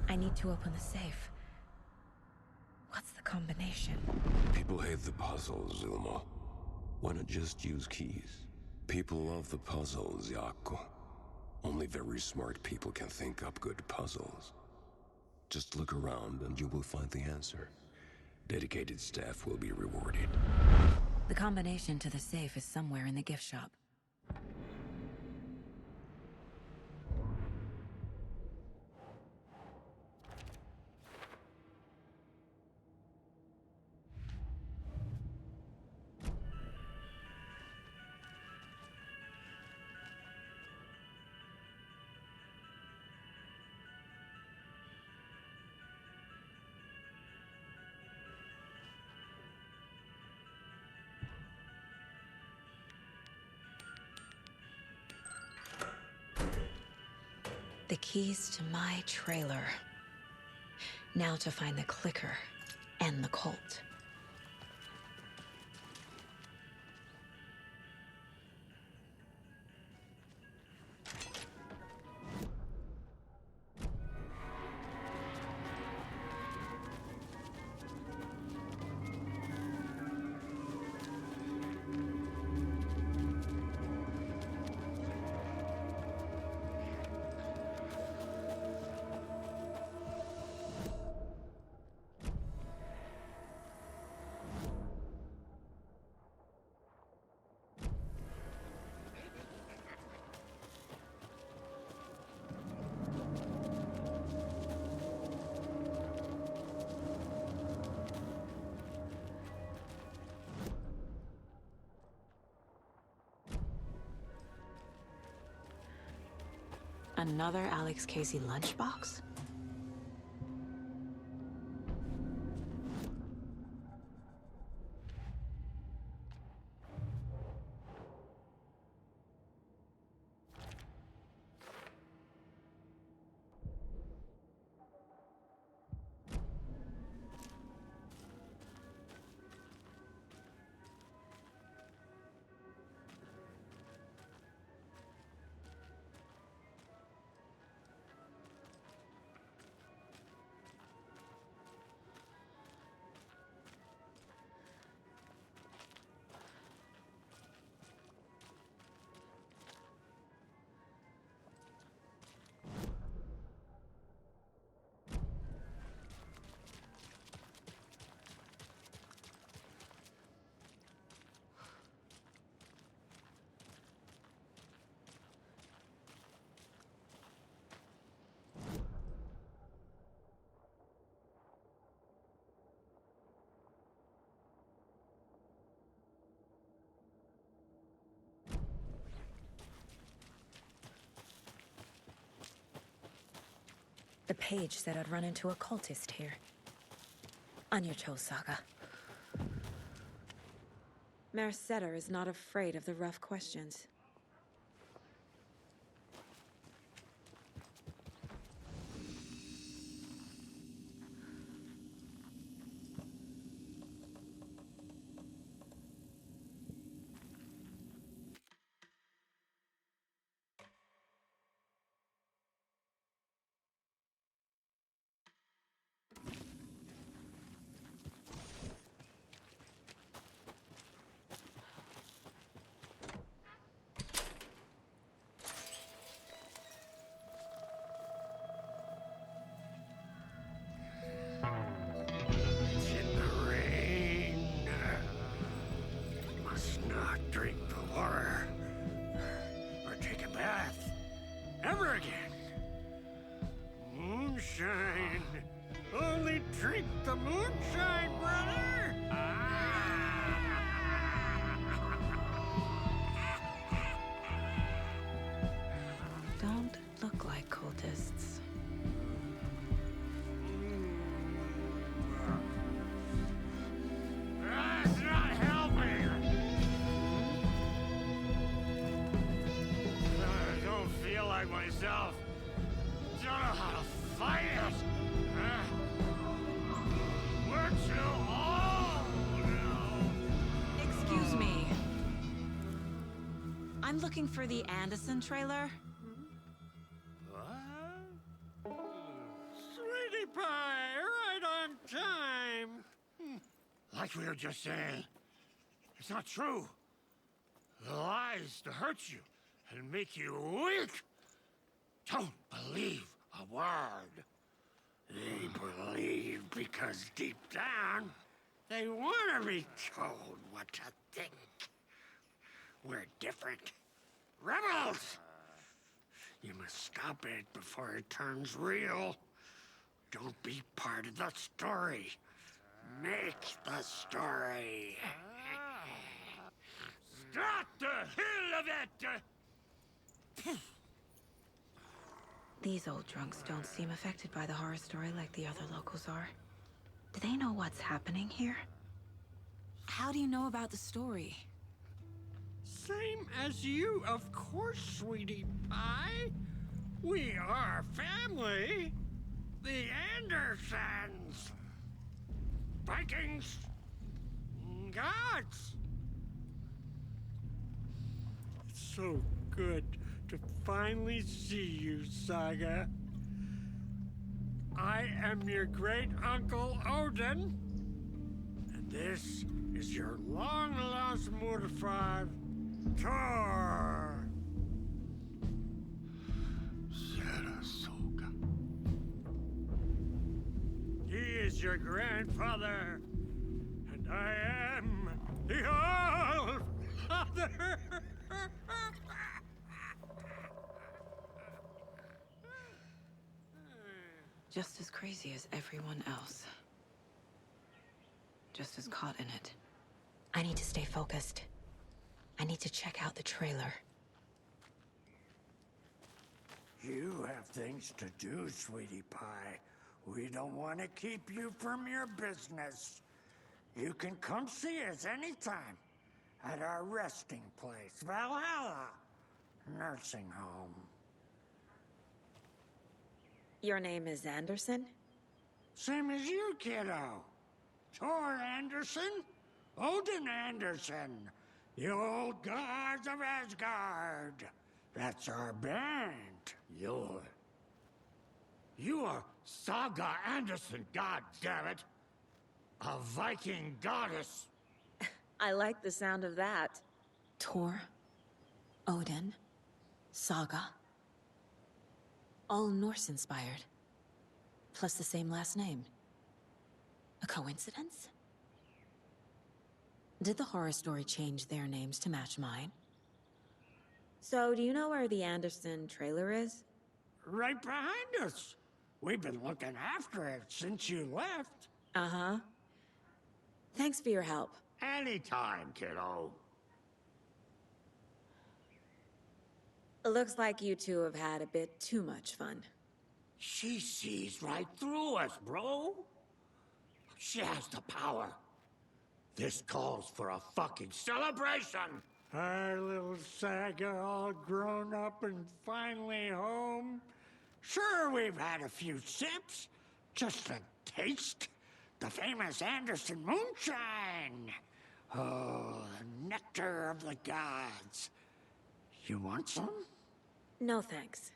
I need to open the safe. What's the combination? People hate the puzzles, Ilmo. Why not just use keys? People love the puzzles, Yaku. Only very smart people can think up good puzzles. Just look around and you will find the answer. Dedicated staff will be rewarded. The combination to the safe is somewhere in the gift shop. The keys to my trailer. Now to find the clicker and the Colt. Another Alex Casey lunchbox? The page said I'd run into a cultist here. On your toes, Saga. Mayor Setter is not afraid of the rough questions. It's in the rain. Must not drink the water or take a bath ever again. Moonshine. Only drink the moonshine, brother. Don't look like cultists. That's not helping. I don't feel like myself. Don't know how to fight it. We're too old now. Excuse me. I'm looking for the Anderson trailer. What? Sweetie pie, right on time. Like we were just saying, it's not true. The lies to hurt you and make you weak. Don't believe a word. They believe because deep down, they want to be told what to think. We're different. Rebels! You must stop it before it turns real. Don't be part of the story. Make the story. Stop the hell of it! These old drunks don't seem affected by the horror story like the other locals are. Do they know what's happening here? How do you know about the story? Same as you, of course, sweetie pie. We are family. The Andersons. Vikings. Gods. It's so good to finally see you, Saga. I am your great-uncle Odin. And this is your long-lost Murfar, Thor. Sarasota. He is your grandfather, and I am the All-Father. Just as crazy as everyone else. Just as caught in it. I need to stay focused. I need to check out the trailer. You have things to do, sweetie pie. We don't want to keep you from your business. You can come see us anytime at our resting place, Valhalla Nursing Home. Your name is Anderson? Same as you, kiddo. Thor Anderson, Odin Anderson, the old gods of Asgard. That's our band. You are Saga Anderson, goddammit. A Viking goddess. I like the sound of that. Thor, Odin, Saga. All Norse-inspired. Plus the same last name. A coincidence? Did the horror story change their names to match mine? So, do you know where the Anderson trailer is? Right behind us. We've been looking after it since you left. Uh-huh. Thanks for your help. Anytime, kiddo. Looks like you two have had a bit too much fun. She sees right through us, bro. She has the power. This calls for a fucking celebration. Our little saga all grown up and finally home. Sure, we've had a few sips. Just a taste. The famous Anderson moonshine. Oh, the nectar of the gods. You want some? No, thanks.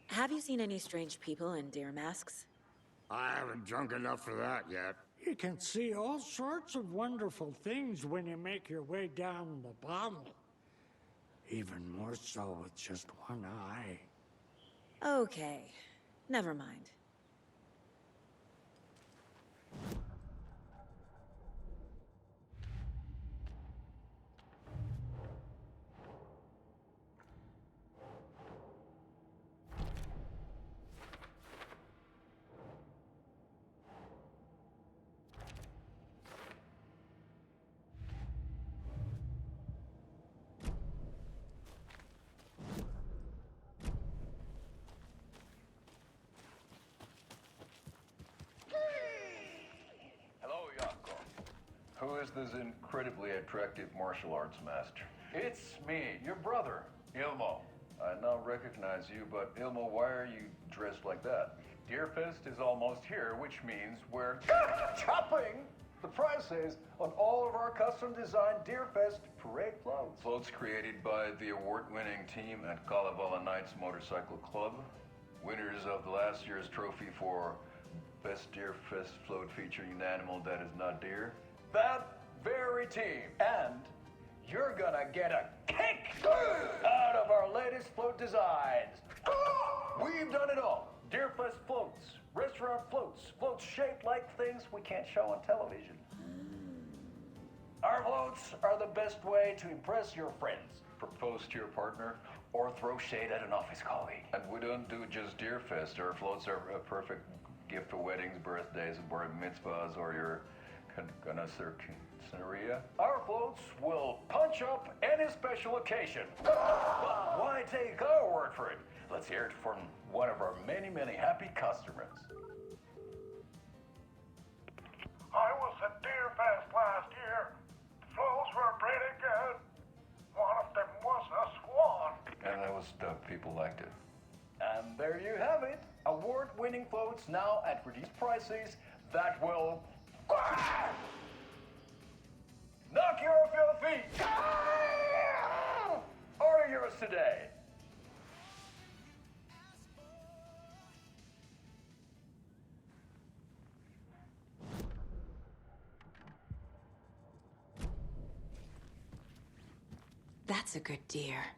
Have you seen any strange people in deer masks? I haven't drunk enough for that yet. You can see all sorts of wonderful things when you make your way down the bottle. Even more so with just one eye. Okay, never mind. Hello, Yako. Who is this incredibly attractive martial arts master? It's me, your brother, Ilmo. I now recognize you, but Ilmo, why are you dressed like that? Deerfest is almost here, which means we're chopping the prices on all of our custom-designed Deerfest parade floats. Floats created by the award-winning team at Kalevala Knights Motorcycle Club, winners of the last year's trophy for Best Deerfest float featuring an animal that is not deer. That very team. And you're gonna get a kick out of our latest float designs. We've done it all. Deerfest floats, restaurant floats, floats shaped like things we can't show on television. Our floats are the best way to impress your friends, propose to your partner, or throw shade at an office colleague. And we don't do just Deerfest. Our floats are a perfect gift for weddings, birthdays, bar mitzvahs, or your connoisseuria. Our floats will punch up any special occasion. But why take our word for it? Let's hear it from one of our many, many happy customers. I was at Deerfest last year. Floats were pretty good. One of them was a swan. And that was the people liked it. And there you have it. Award-winning floats now at reduced prices that will knock you off your feet. Order yours today. That's a good deer.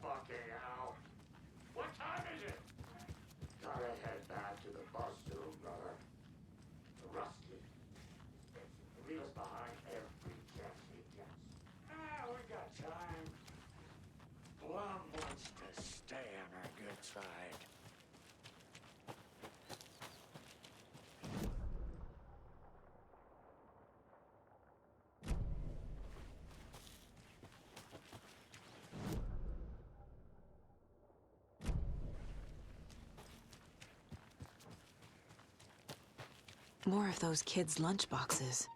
Fucking hell. What time is it? Gotta head back to the bus soon, brother. Rusty. Leave us behind every chance he gets. We got time. Blum wants to stay on our good side. More of those kids' lunchboxes.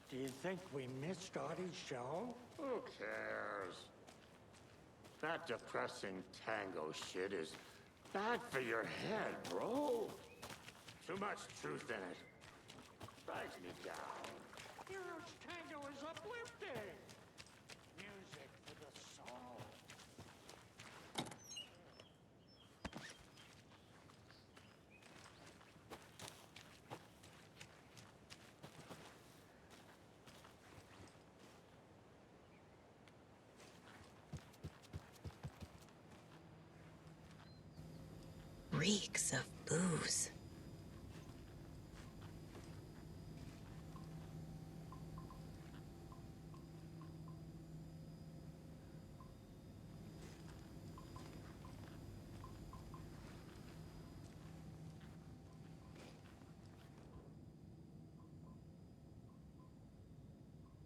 Do you think we missed Audie's show? Who cares? That depressing tango shit is bad for your head, bro. Too much truth in it. drags me down. Hero's tango is uplifting. Music for the soul. Reeks of booze.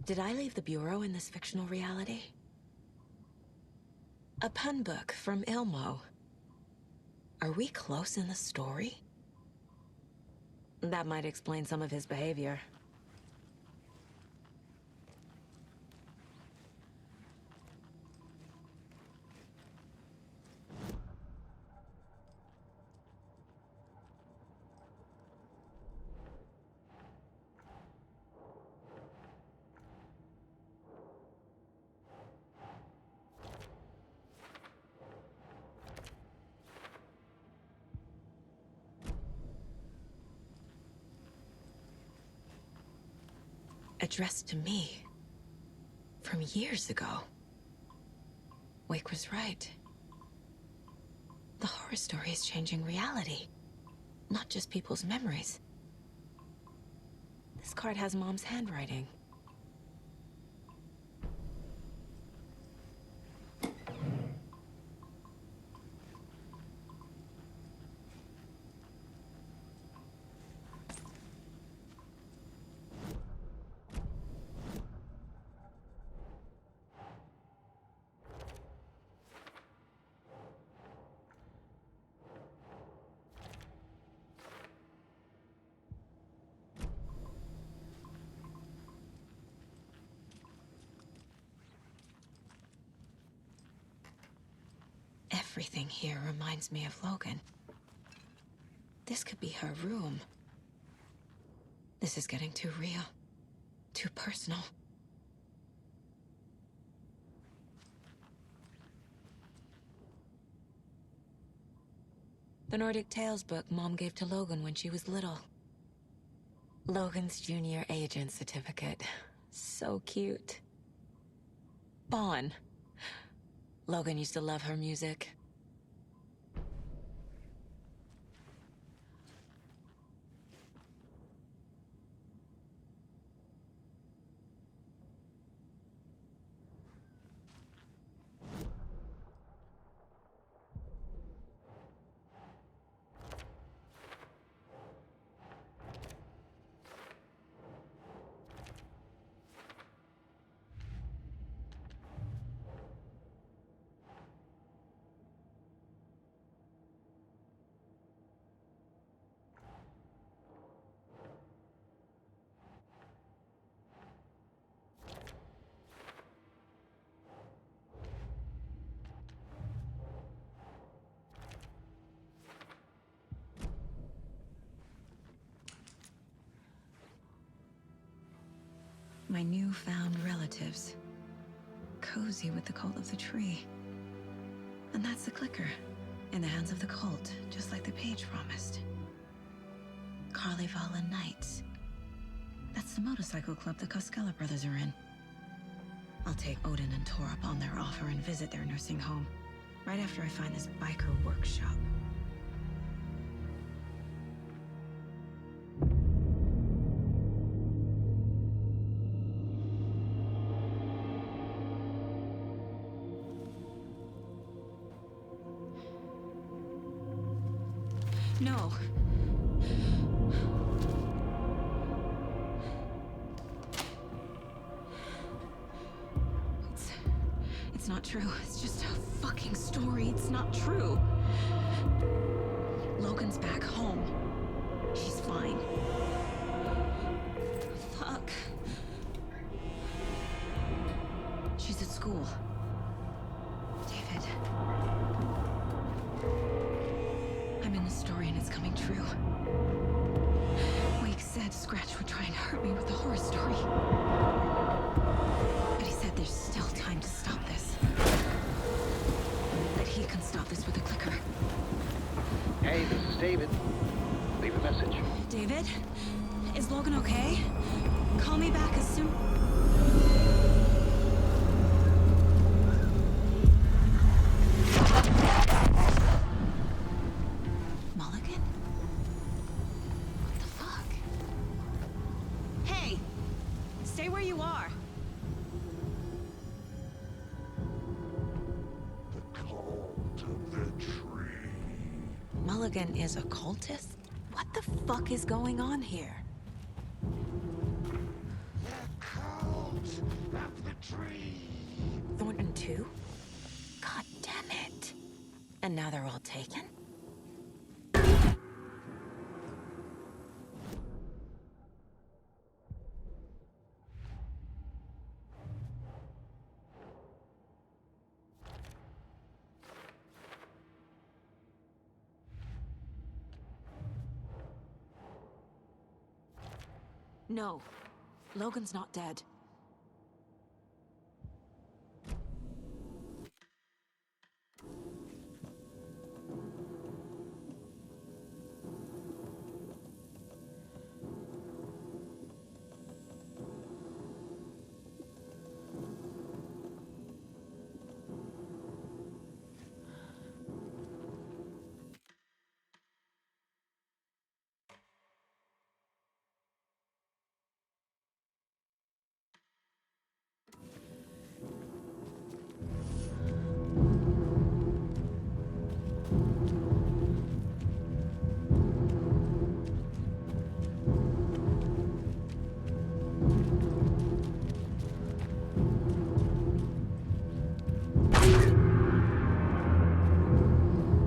Did I leave the Bureau in this fictional reality? A pun book from Ilmo. Are we close in the story? That might explain some of his behavior. Addressed to me. From years ago. Wake was right. The horror story is changing reality. Not just people's memories. This card has Mom's handwriting. Everything here reminds me of Logan. This could be her room. This is getting too real. Too personal. The Nordic Tales book Mom gave to Logan when she was little. Logan's junior agent certificate. So cute. Bon. Logan used to love her music. My newfound relatives. Cozy with the cult of the tree. And that's the clicker. In the hands of the cult, just like the page promised. Carlivala Knights. That's the motorcycle club the Koskela brothers are in. I'll take Odin and Tor up on their offer and visit their nursing home. Right after I find this biker workshop. No. It's not true. It's just a fucking story. It's not true. Logan's back home. She's fine. Fuck. She's at school. David. I'm in the story and it's coming true. Wake's said Scratch would try and hurt me with a horror story. But he said there's still time to stop this. That he can stop this with a clicker. Hey, this is David. Leave a message. David? Is Logan okay? Call me back as soon... Mulligan? What the fuck? Hey! Stay where you are! The call to victory. Mulligan is a cultist? What the fuck is going on here? The cult of the tree. Thornton too? God damn it. And now they're all taken? No. Logan's not dead.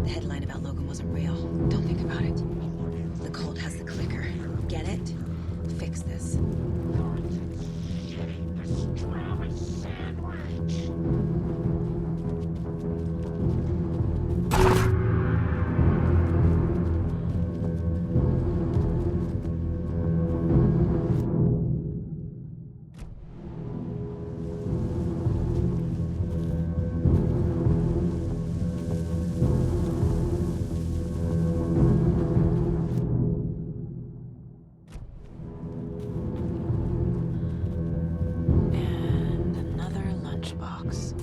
The headline about Logan wasn't real. Don't think about it. The cult has the clicker. Get it? Fix this. Pastrami sandwich. And another lunchbox.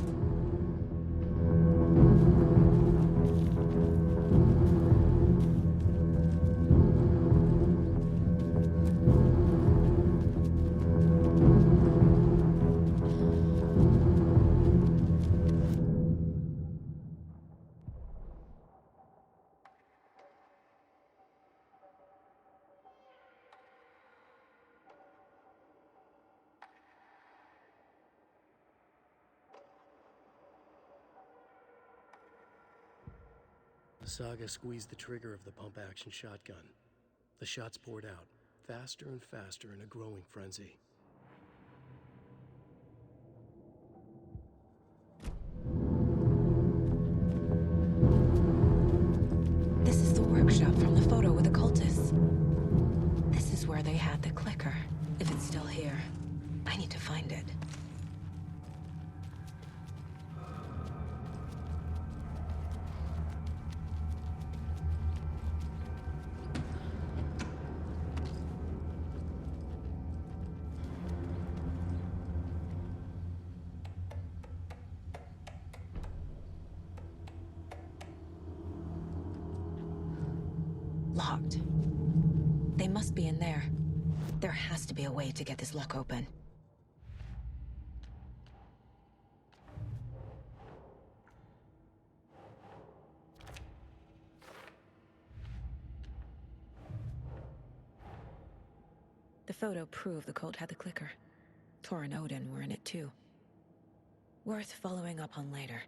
Saga squeezed the trigger of the pump-action shotgun. The shots poured out, faster and faster in a growing frenzy. This is the workshop from the photo with the cultists. This is where they had the clicker. If it's still here, I need to find it. Locked. They must be in there. There has to be a way to get this lock open. The photo proved the cult had the clicker. Tor and Odin were in it too. Worth following up on later.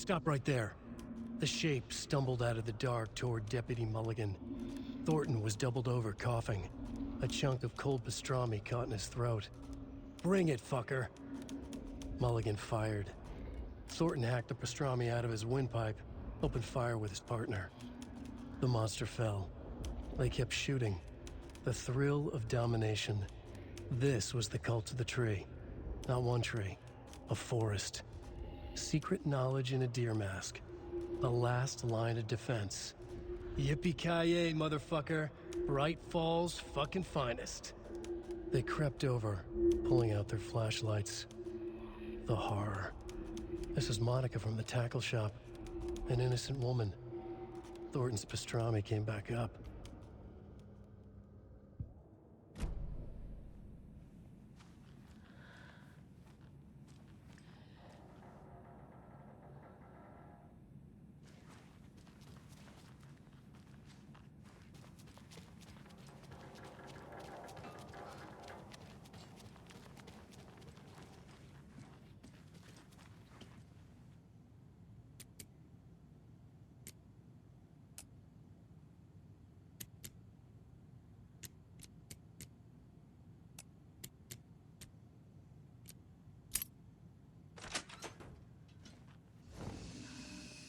Stop right there. The shape stumbled out of the dark toward Deputy Mulligan. Thornton was doubled over, coughing. A chunk of cold pastrami caught in his throat. Bring it, fucker! Mulligan fired. Thornton hacked the pastrami out of his windpipe, opened fire with his partner. The monster fell. They kept shooting. The thrill of domination. This was the cult of the tree. Not one tree. A forest. Secret knowledge in a deer mask. The last line of defense. Yippee-ki-yay, motherfucker. Bright Falls' fucking finest. They crept over, pulling out their flashlights. The horror. This is Monica from the tackle shop. An innocent woman. Thornton's pastrami came back up.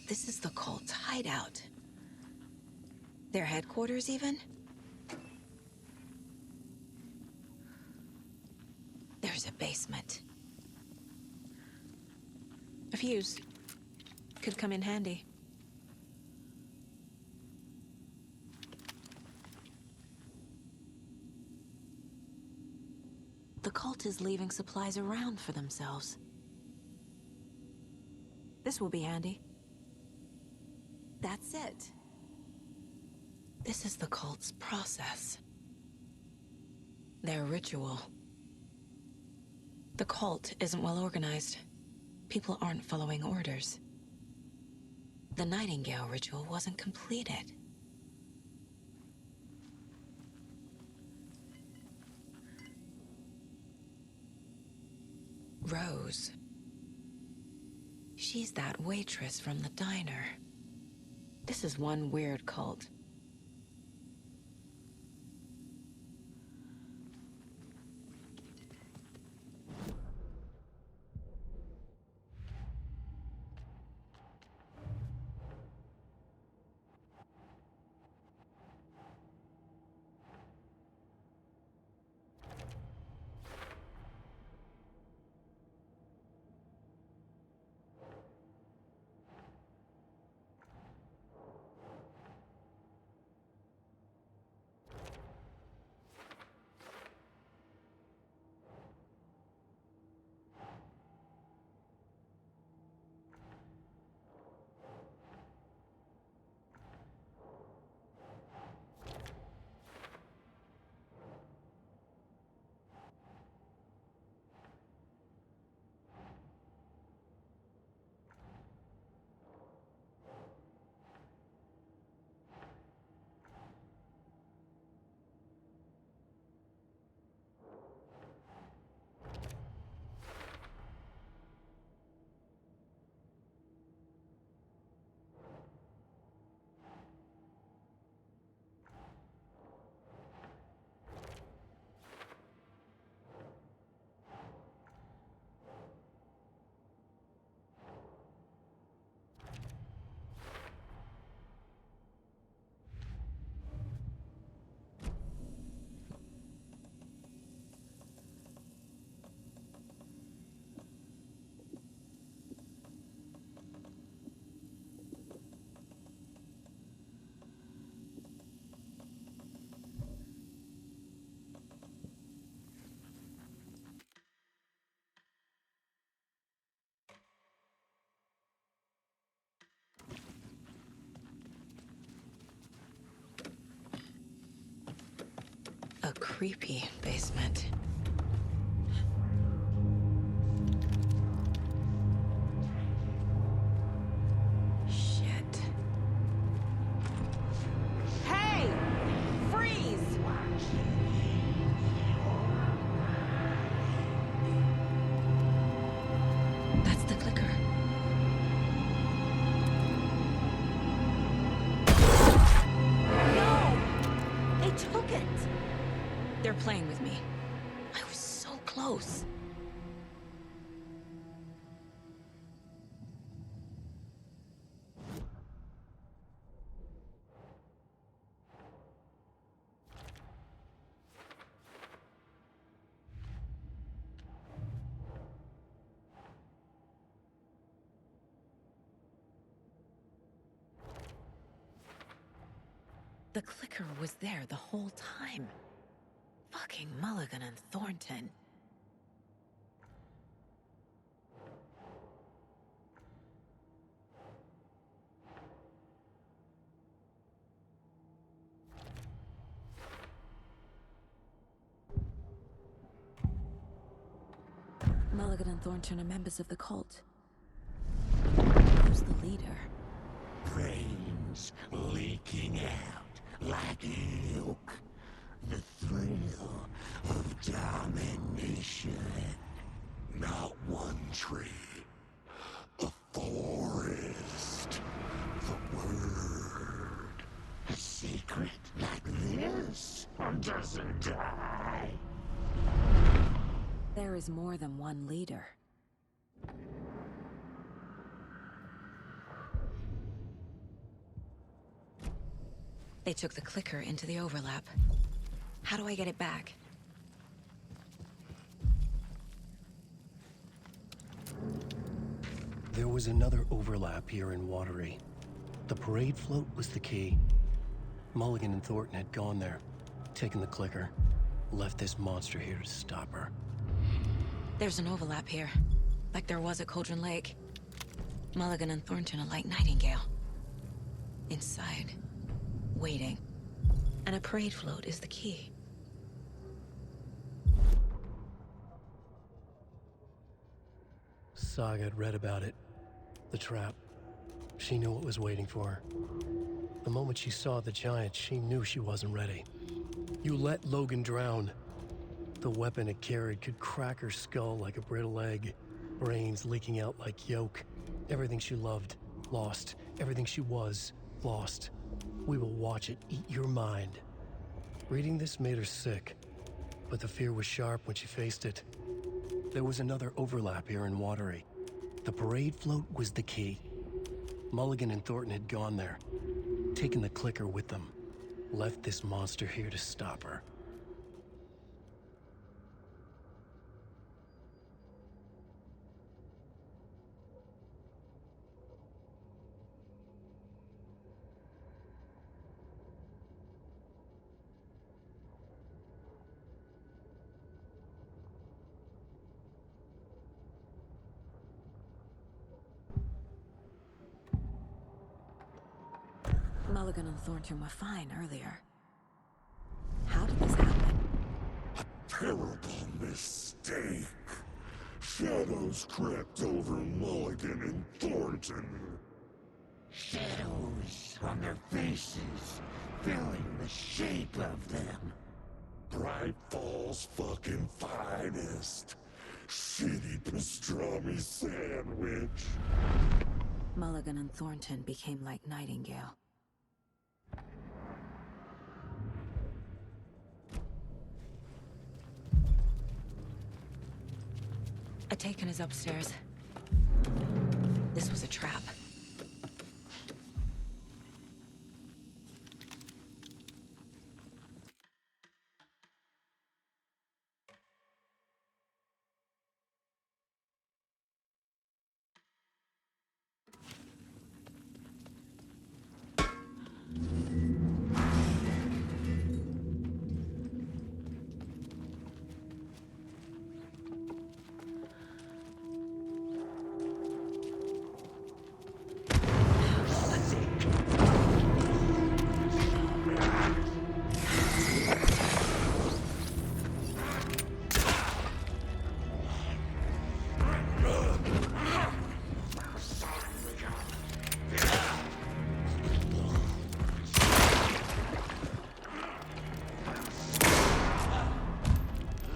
This is the cult's hideout. Their headquarters, even? There's a basement. A fuse. Could come in handy. The cult is leaving supplies around for themselves. This will be handy. That's it. This is the cult's process. Their ritual. The cult isn't well organized. People aren't following orders. The Nightingale ritual wasn't completed. Rose. She's that waitress from the diner. This is one weird cult. A creepy basement. Shit. Hey! Freeze! That's the clicker. playing with me. I was so close. The clicker was there the whole time. Fucking Mulligan and Thornton. Mulligan and Thornton are members of the cult. Who's the leader? Brains leaking out like milk. The thrill of domination. Not one tree. A forest. The word. A secret like this doesn't die. There is more than one leader. They took the clicker into the overlap. How do I get it back? There was another overlap here in Watery. The parade float was the key. Mulligan and Thornton had gone there, taken the clicker, left this monster here to stop her. There's an overlap here, like there was at Cauldron Lake. Mulligan and Thornton are like Nightingale. Inside, waiting. And a parade float is the key. Saga had read about it. The trap. She knew what was waiting for her. The moment she saw the giant, she knew she wasn't ready. You let Logan drown. The weapon it carried could crack her skull like a brittle egg. Brains leaking out like yolk. Everything she loved, lost. Everything she was, lost. We will watch it eat your mind. Reading this made her sick, but the fear was sharp when she faced it. There was another overlap here in Watery. The parade float was the key. Mulligan and Thornton had gone there, taken the clicker with them, left this monster here to stop her. Mulligan and Thornton were fine earlier. How did this happen? Terrible mistake. Shadows crept over Mulligan and Thornton. Shadows on their faces, filling the shape of them. Bright Falls fucking finest. Shitty pastrami sandwich. Mulligan and Thornton became like Nightingale. Atakan is upstairs. This was a trap.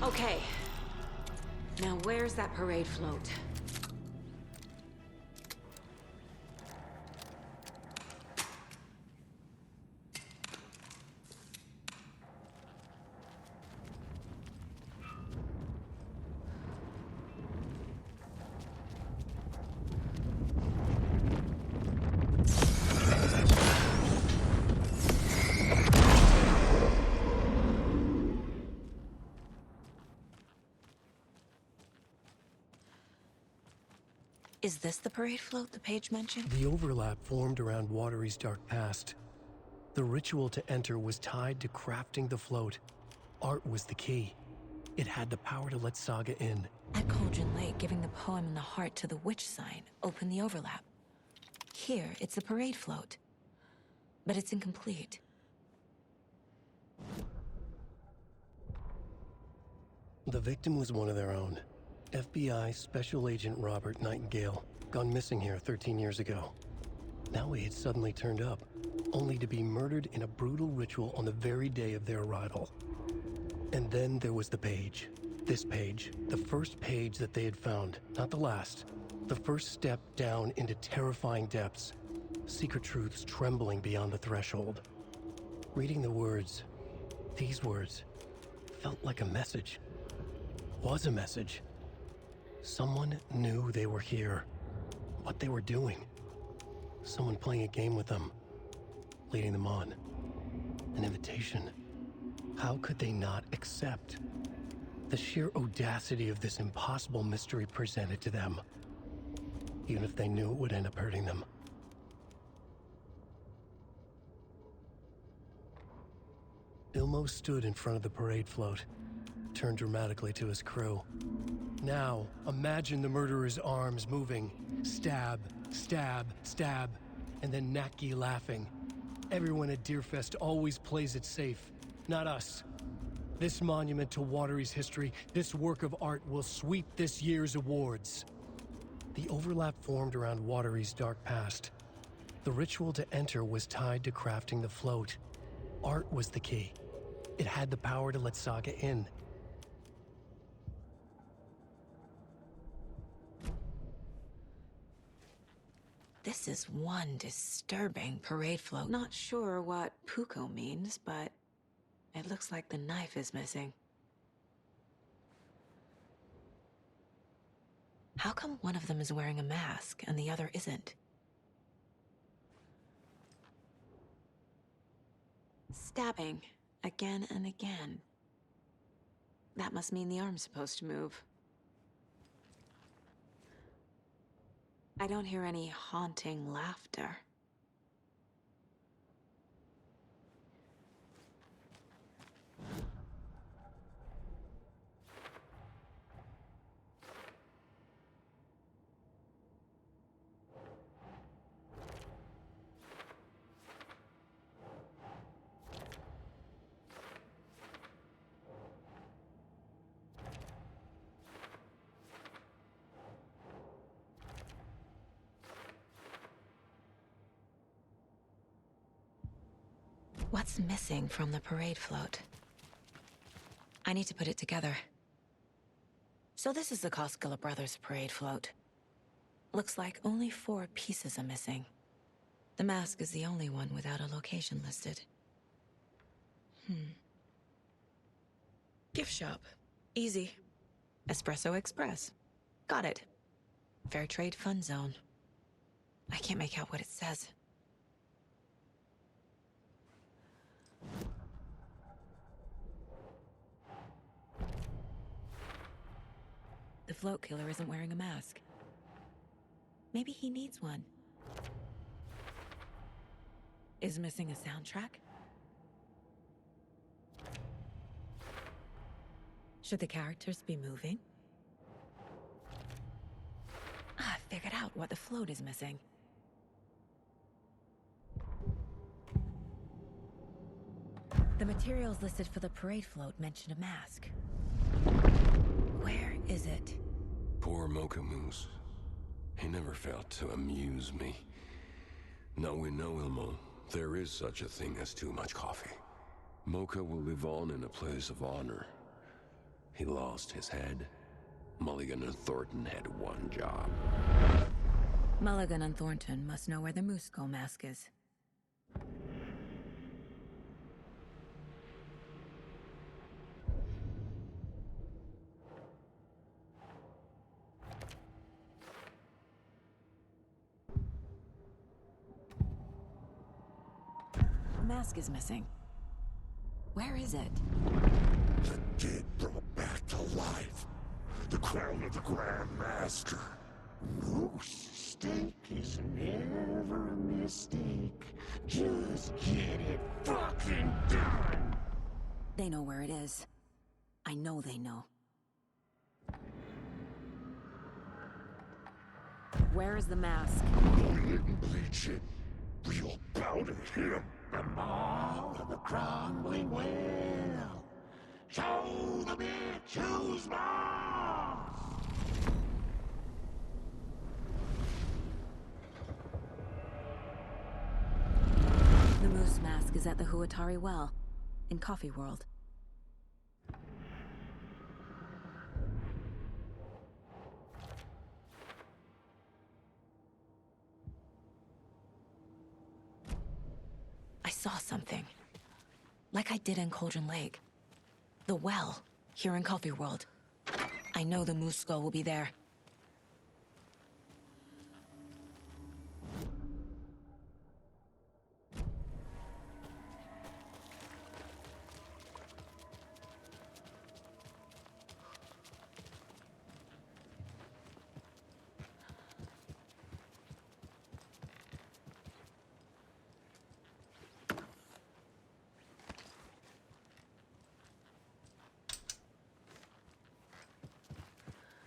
Okay. Now where's that parade float? Is this the parade float the page mentioned? The overlap formed around Watery's dark past. The ritual to enter was tied to crafting the float. Art was the key. It had the power to let Saga in. At Cauldron Lake, giving the poem and the heart to the witch sign opened the overlap. Here, it's the parade float. But it's incomplete. The victim was one of their own. FBI Special Agent Robert Nightingale, gone missing here 13 years ago. Now he had suddenly turned up, only to be murdered in a brutal ritual on the very day of their arrival. And then there was the page. This page, the first page that they had found, not the last. The first step down into terrifying depths. Secret truths trembling beyond the threshold. Reading the words, these words, felt like a message. Was a message. Someone knew they were here. What they were doing. Someone playing a game with them. Leading them on. An invitation. How could they not accept? The sheer audacity of this impossible mystery presented to them. Even if they knew it would end up hurting them. Ilmo stood in front of the parade float, turned dramatically to his crew. Now, imagine the murderer's arms moving. Stab, stab, stab, and then Naki laughing. Everyone at Deerfest always plays it safe, not us. This monument to Watery's history, this work of art will sweep this year's awards. The overlap formed around Watery's dark past. The ritual to enter was tied to crafting the float. Art was the key. It had the power to let Saga in. This is one disturbing parade float. Not sure what Puko means, but it looks like the knife is missing. How come one of them is wearing a mask and the other isn't? Stabbing again and again. That must mean the arm's supposed to move. I don't hear any haunting laughter. What's missing from the parade float? I need to put it together. So this is the Koskela Brothers parade float. Looks like only 4 pieces are missing. The mask is the only one without a location listed. Gift shop. Easy. Espresso Express. Got it. Fair Trade Fun Zone. I can't make out what it says. The float killer isn't wearing a mask. Maybe he needs one. Is missing a soundtrack? Should the characters be moving? I figured out what the float is missing. The materials listed for the parade float mention a mask. Where is it? Poor Mocha Moose. He never failed to amuse me. Now we know, Ilmo, there is such a thing as too much coffee. Mocha will live on in a place of honor. He lost his head. Mulligan and Thornton had one job. Mulligan and Thornton must know where the Moose Skull mask is. The mask is missing. Where is it? The dead brought back to life. The crown of the Grand Master. Moose. mistake. Just get it fucking done. They know where it is. I know they know. Where is the mask? Only didn't bleach it. Real powder him. The mall of the crumbling will. Show the bitch who's boss. The moose mask is at the Huatari Well, in Coffee World. I saw something. Like I did in Cauldron Lake. The well, here in Coffee World. I know the moose skull will be there.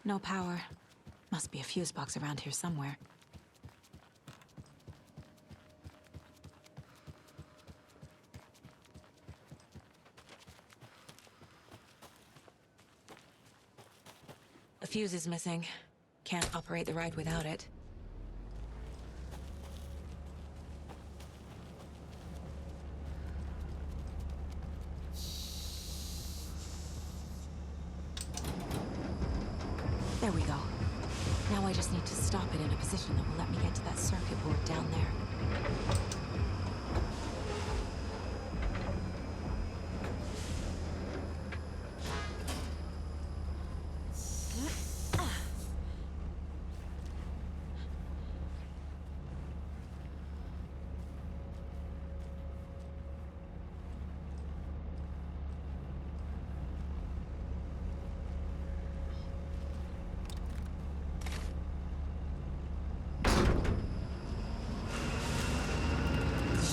No power. Must be a fuse box around here somewhere. A fuse is missing. Can't operate the ride without it. There we go. Now I just need to stop it in a position that will let me get to that circuit board down there.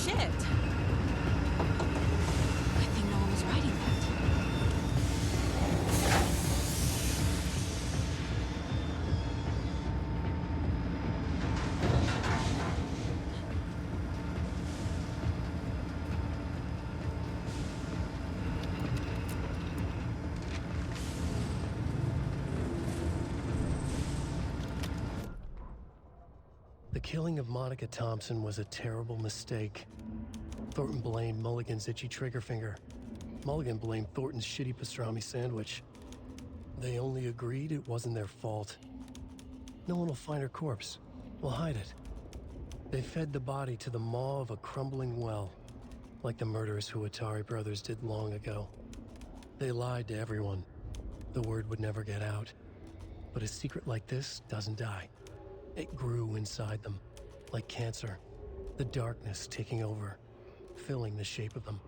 Shit! Good thing no one was riding that. The killing of Monica Thompson was a terrible mistake. Thornton blamed Mulligan's itchy trigger finger. Mulligan blamed Thornton's shitty pastrami sandwich. They only agreed it wasn't their fault. No one will find her corpse. We'll hide it. They fed the body to the maw of a crumbling well, like the murderous Huatari brothers did long ago. They lied to everyone. The word would never get out. But a secret like this doesn't die. It grew inside them, like cancer, the darkness taking over, filling the shape of them.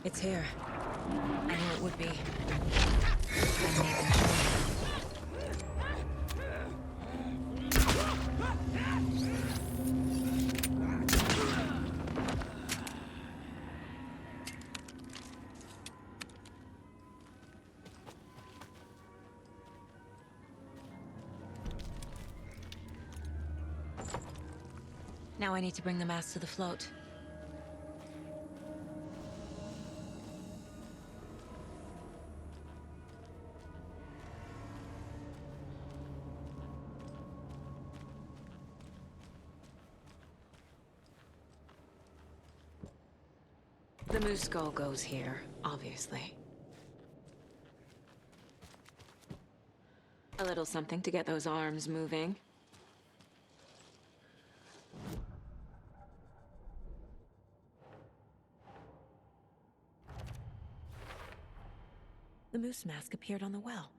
It's here. I knew it would be. I made them show me. Now I need to bring the mask to the float. The moose skull goes here, obviously. A little something to get those arms moving. The moose mask appeared on the well.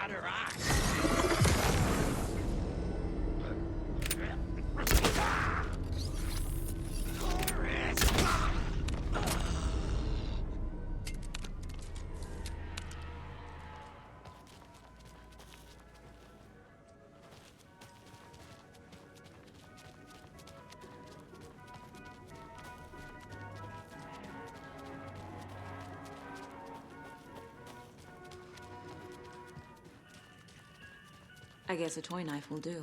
got her eye. I guess a toy knife will do.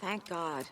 Thank God.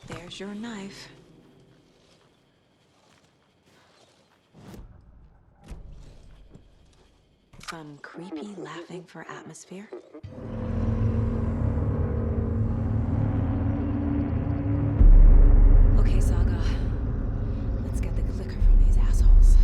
There's your knife. Some creepy laughing for atmosphere. Okay, Saga. Let's get the clicker from these assholes.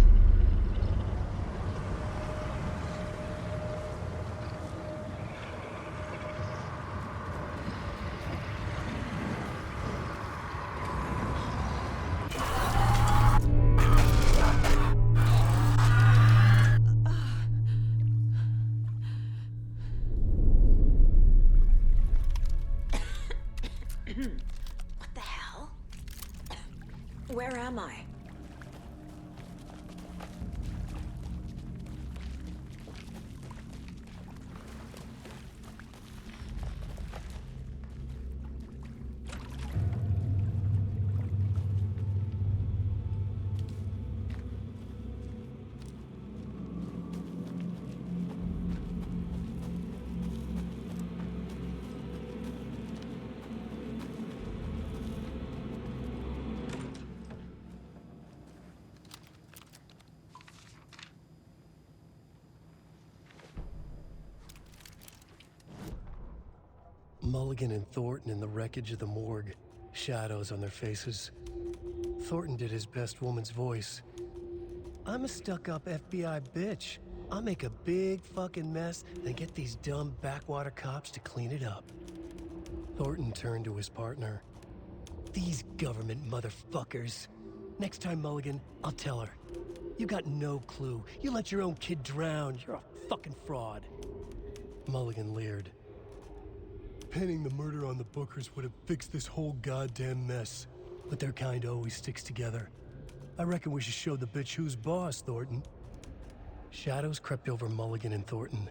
What the hell? Where am I? Mulligan and Thornton in the wreckage of the morgue, shadows on their faces. Thornton did his best woman's voice. I'm a stuck-up FBI bitch. I'll make a big fucking mess, then get these dumb backwater cops to clean it up. Thornton turned to his partner. These government motherfuckers. Next time, Mulligan, I'll tell her. You got no clue. You let your own kid drown. You're a fucking fraud. Mulligan leered. Pinning the murder on the Bookers would have fixed this whole goddamn mess. But their kind always sticks together. I reckon we should show the bitch who's boss, Thornton. Shadows crept over Mulligan and Thornton.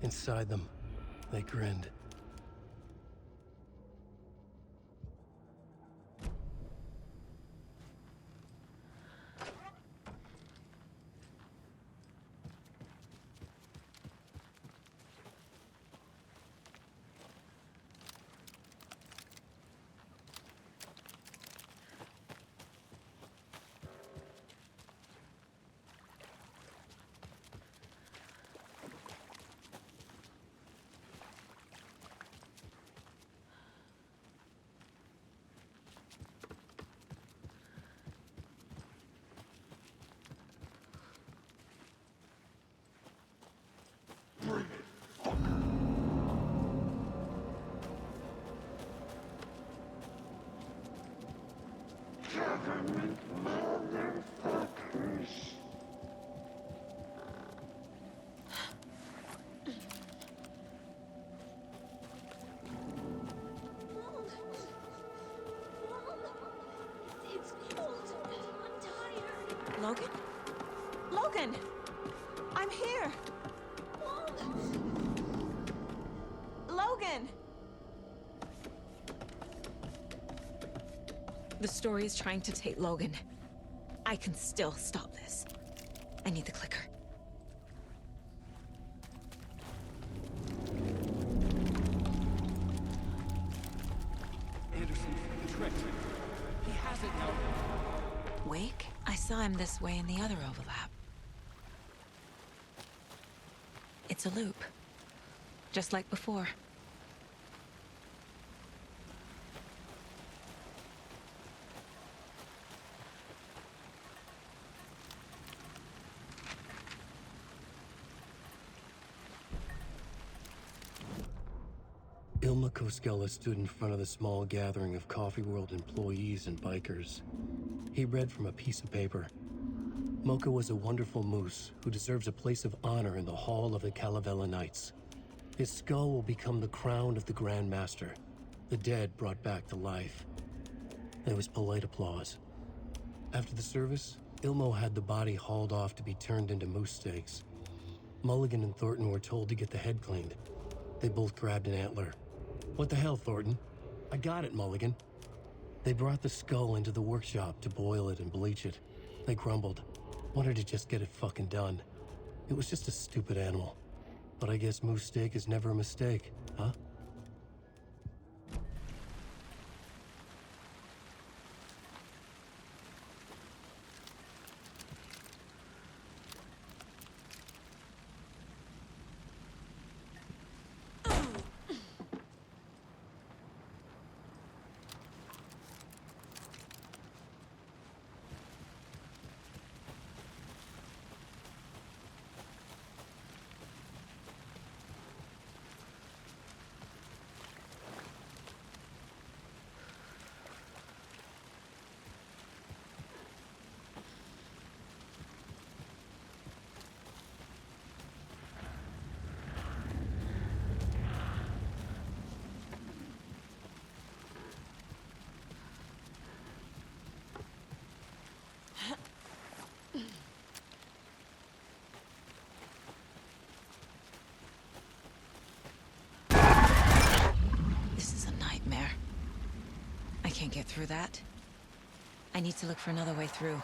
Inside them, they grinned. Government motherfuckers. It's cold. I'm tired. Logan? Logan! I'm here! Logan! The story is trying to take Logan. I can still stop this. I need the clicker. Anderson tricked. He has it now. Wake? I saw him this way in the other overlap. It's a loop. Just like before. Ilma Koskela stood in front of the small gathering of Coffee World employees and bikers. He read from a piece of paper. Mocha was a wonderful moose who deserves a place of honor in the hall of the Calavella Knights. His skull will become the crown of the Grand Master, the dead brought back to life. There was polite applause. After the service, Ilmo had the body hauled off to be turned into moose steaks. Mulligan and Thornton were told to get the head cleaned. They both grabbed an antler. What the hell, Thornton? I got it, Mulligan. They brought the skull into the workshop to boil it and bleach it. They grumbled. Wanted to just get it fucking done. It was just a stupid animal. But I guess moose steak is never a mistake, huh? This is a nightmare. I can't get through that. I need to look for another way through.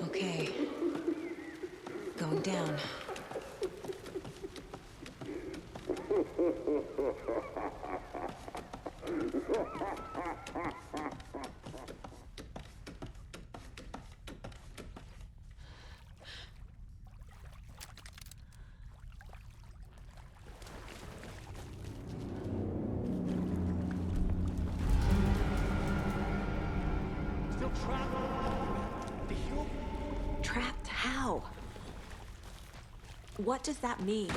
Okay. Going down. Still trapped. The heel? Trapped how? What does that mean?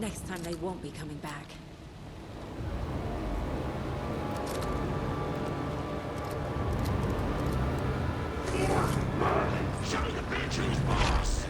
Next time they won't be coming back. Show me the bitch who's boss!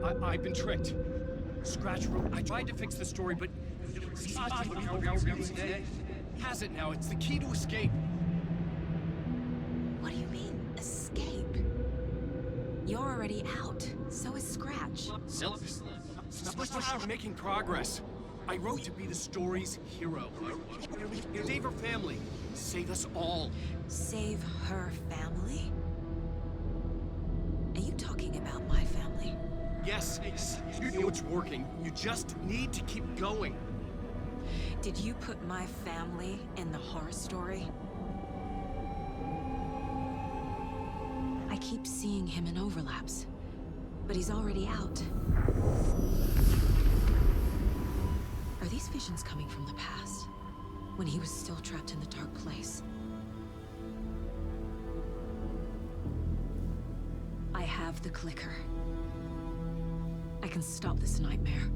I've been tricked. Scratch wrote. I tried to fix the story, but has it now. It's the key to escape. What do you mean, escape? You're already out. So is Scratch. We're making progress. I wrote to be the story's hero. Save her family. Save us all. Save her family? Are you talking about my family? Yes, you know it's working. You just need to keep going. Did you put my family in the horror story? I keep seeing him in overlaps, but he's already out. Are these visions coming from the past, when he was still trapped in the dark place? I have the clicker. I can stop this nightmare.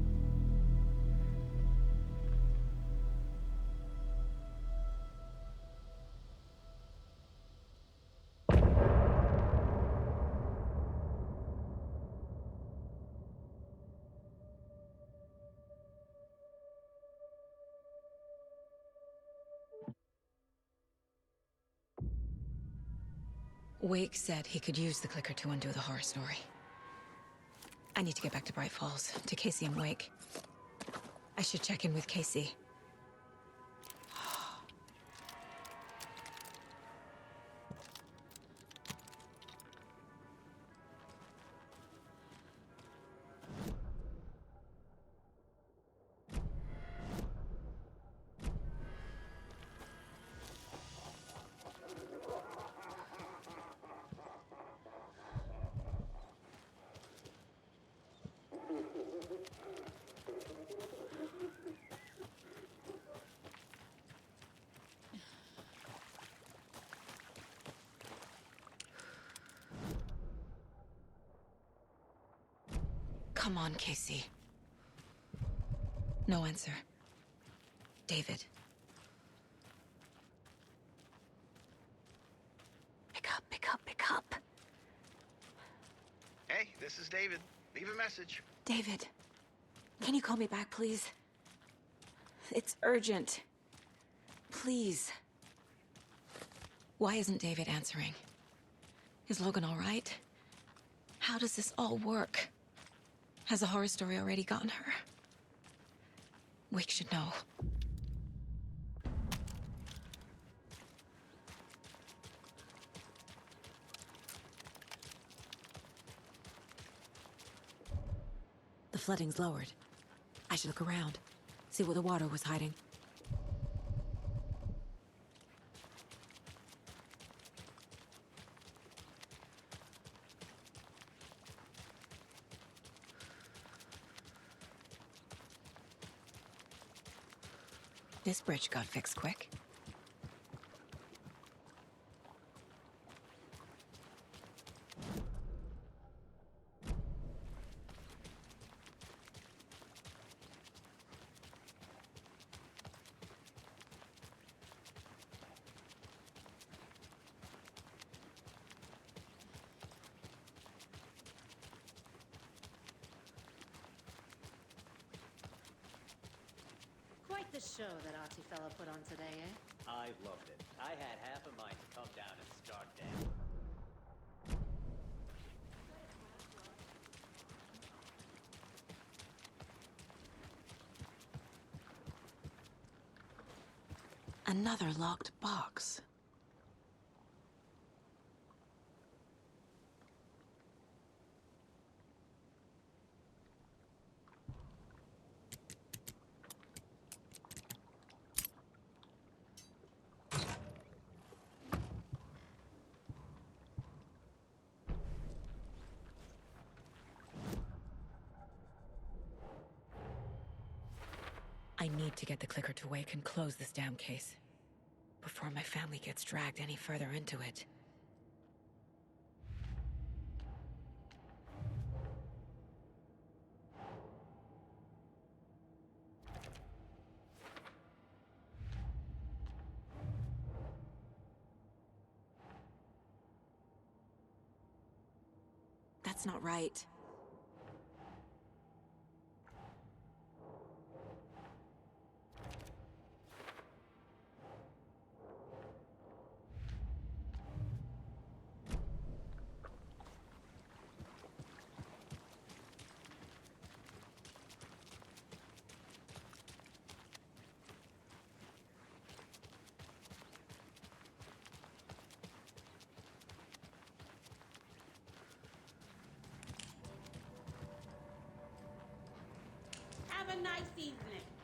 Wake said he could use the clicker to undo the horror story. I need to get back to Bright Falls, to Casey and Wake. I should check in with Casey. Come on, Casey. No answer. David. Pick up, pick up, pick up. Hey, this is David. Leave a message. David, can you call me back, please? It's urgent. Please. Why isn't David answering? Is Logan all right? How does this all work? Has the horror story already gotten her? Wake should know. The flooding's lowered. I should look around, see where the water was hiding. This bridge got fixed quick. Quite the show that Archie fella put on today, eh? I loved it. I had half a mind to come down and start dancing. Another locked box. I need to get the clicker to Wake and close this damn case before my family gets dragged any further into it. That's not right. Have a nice evening.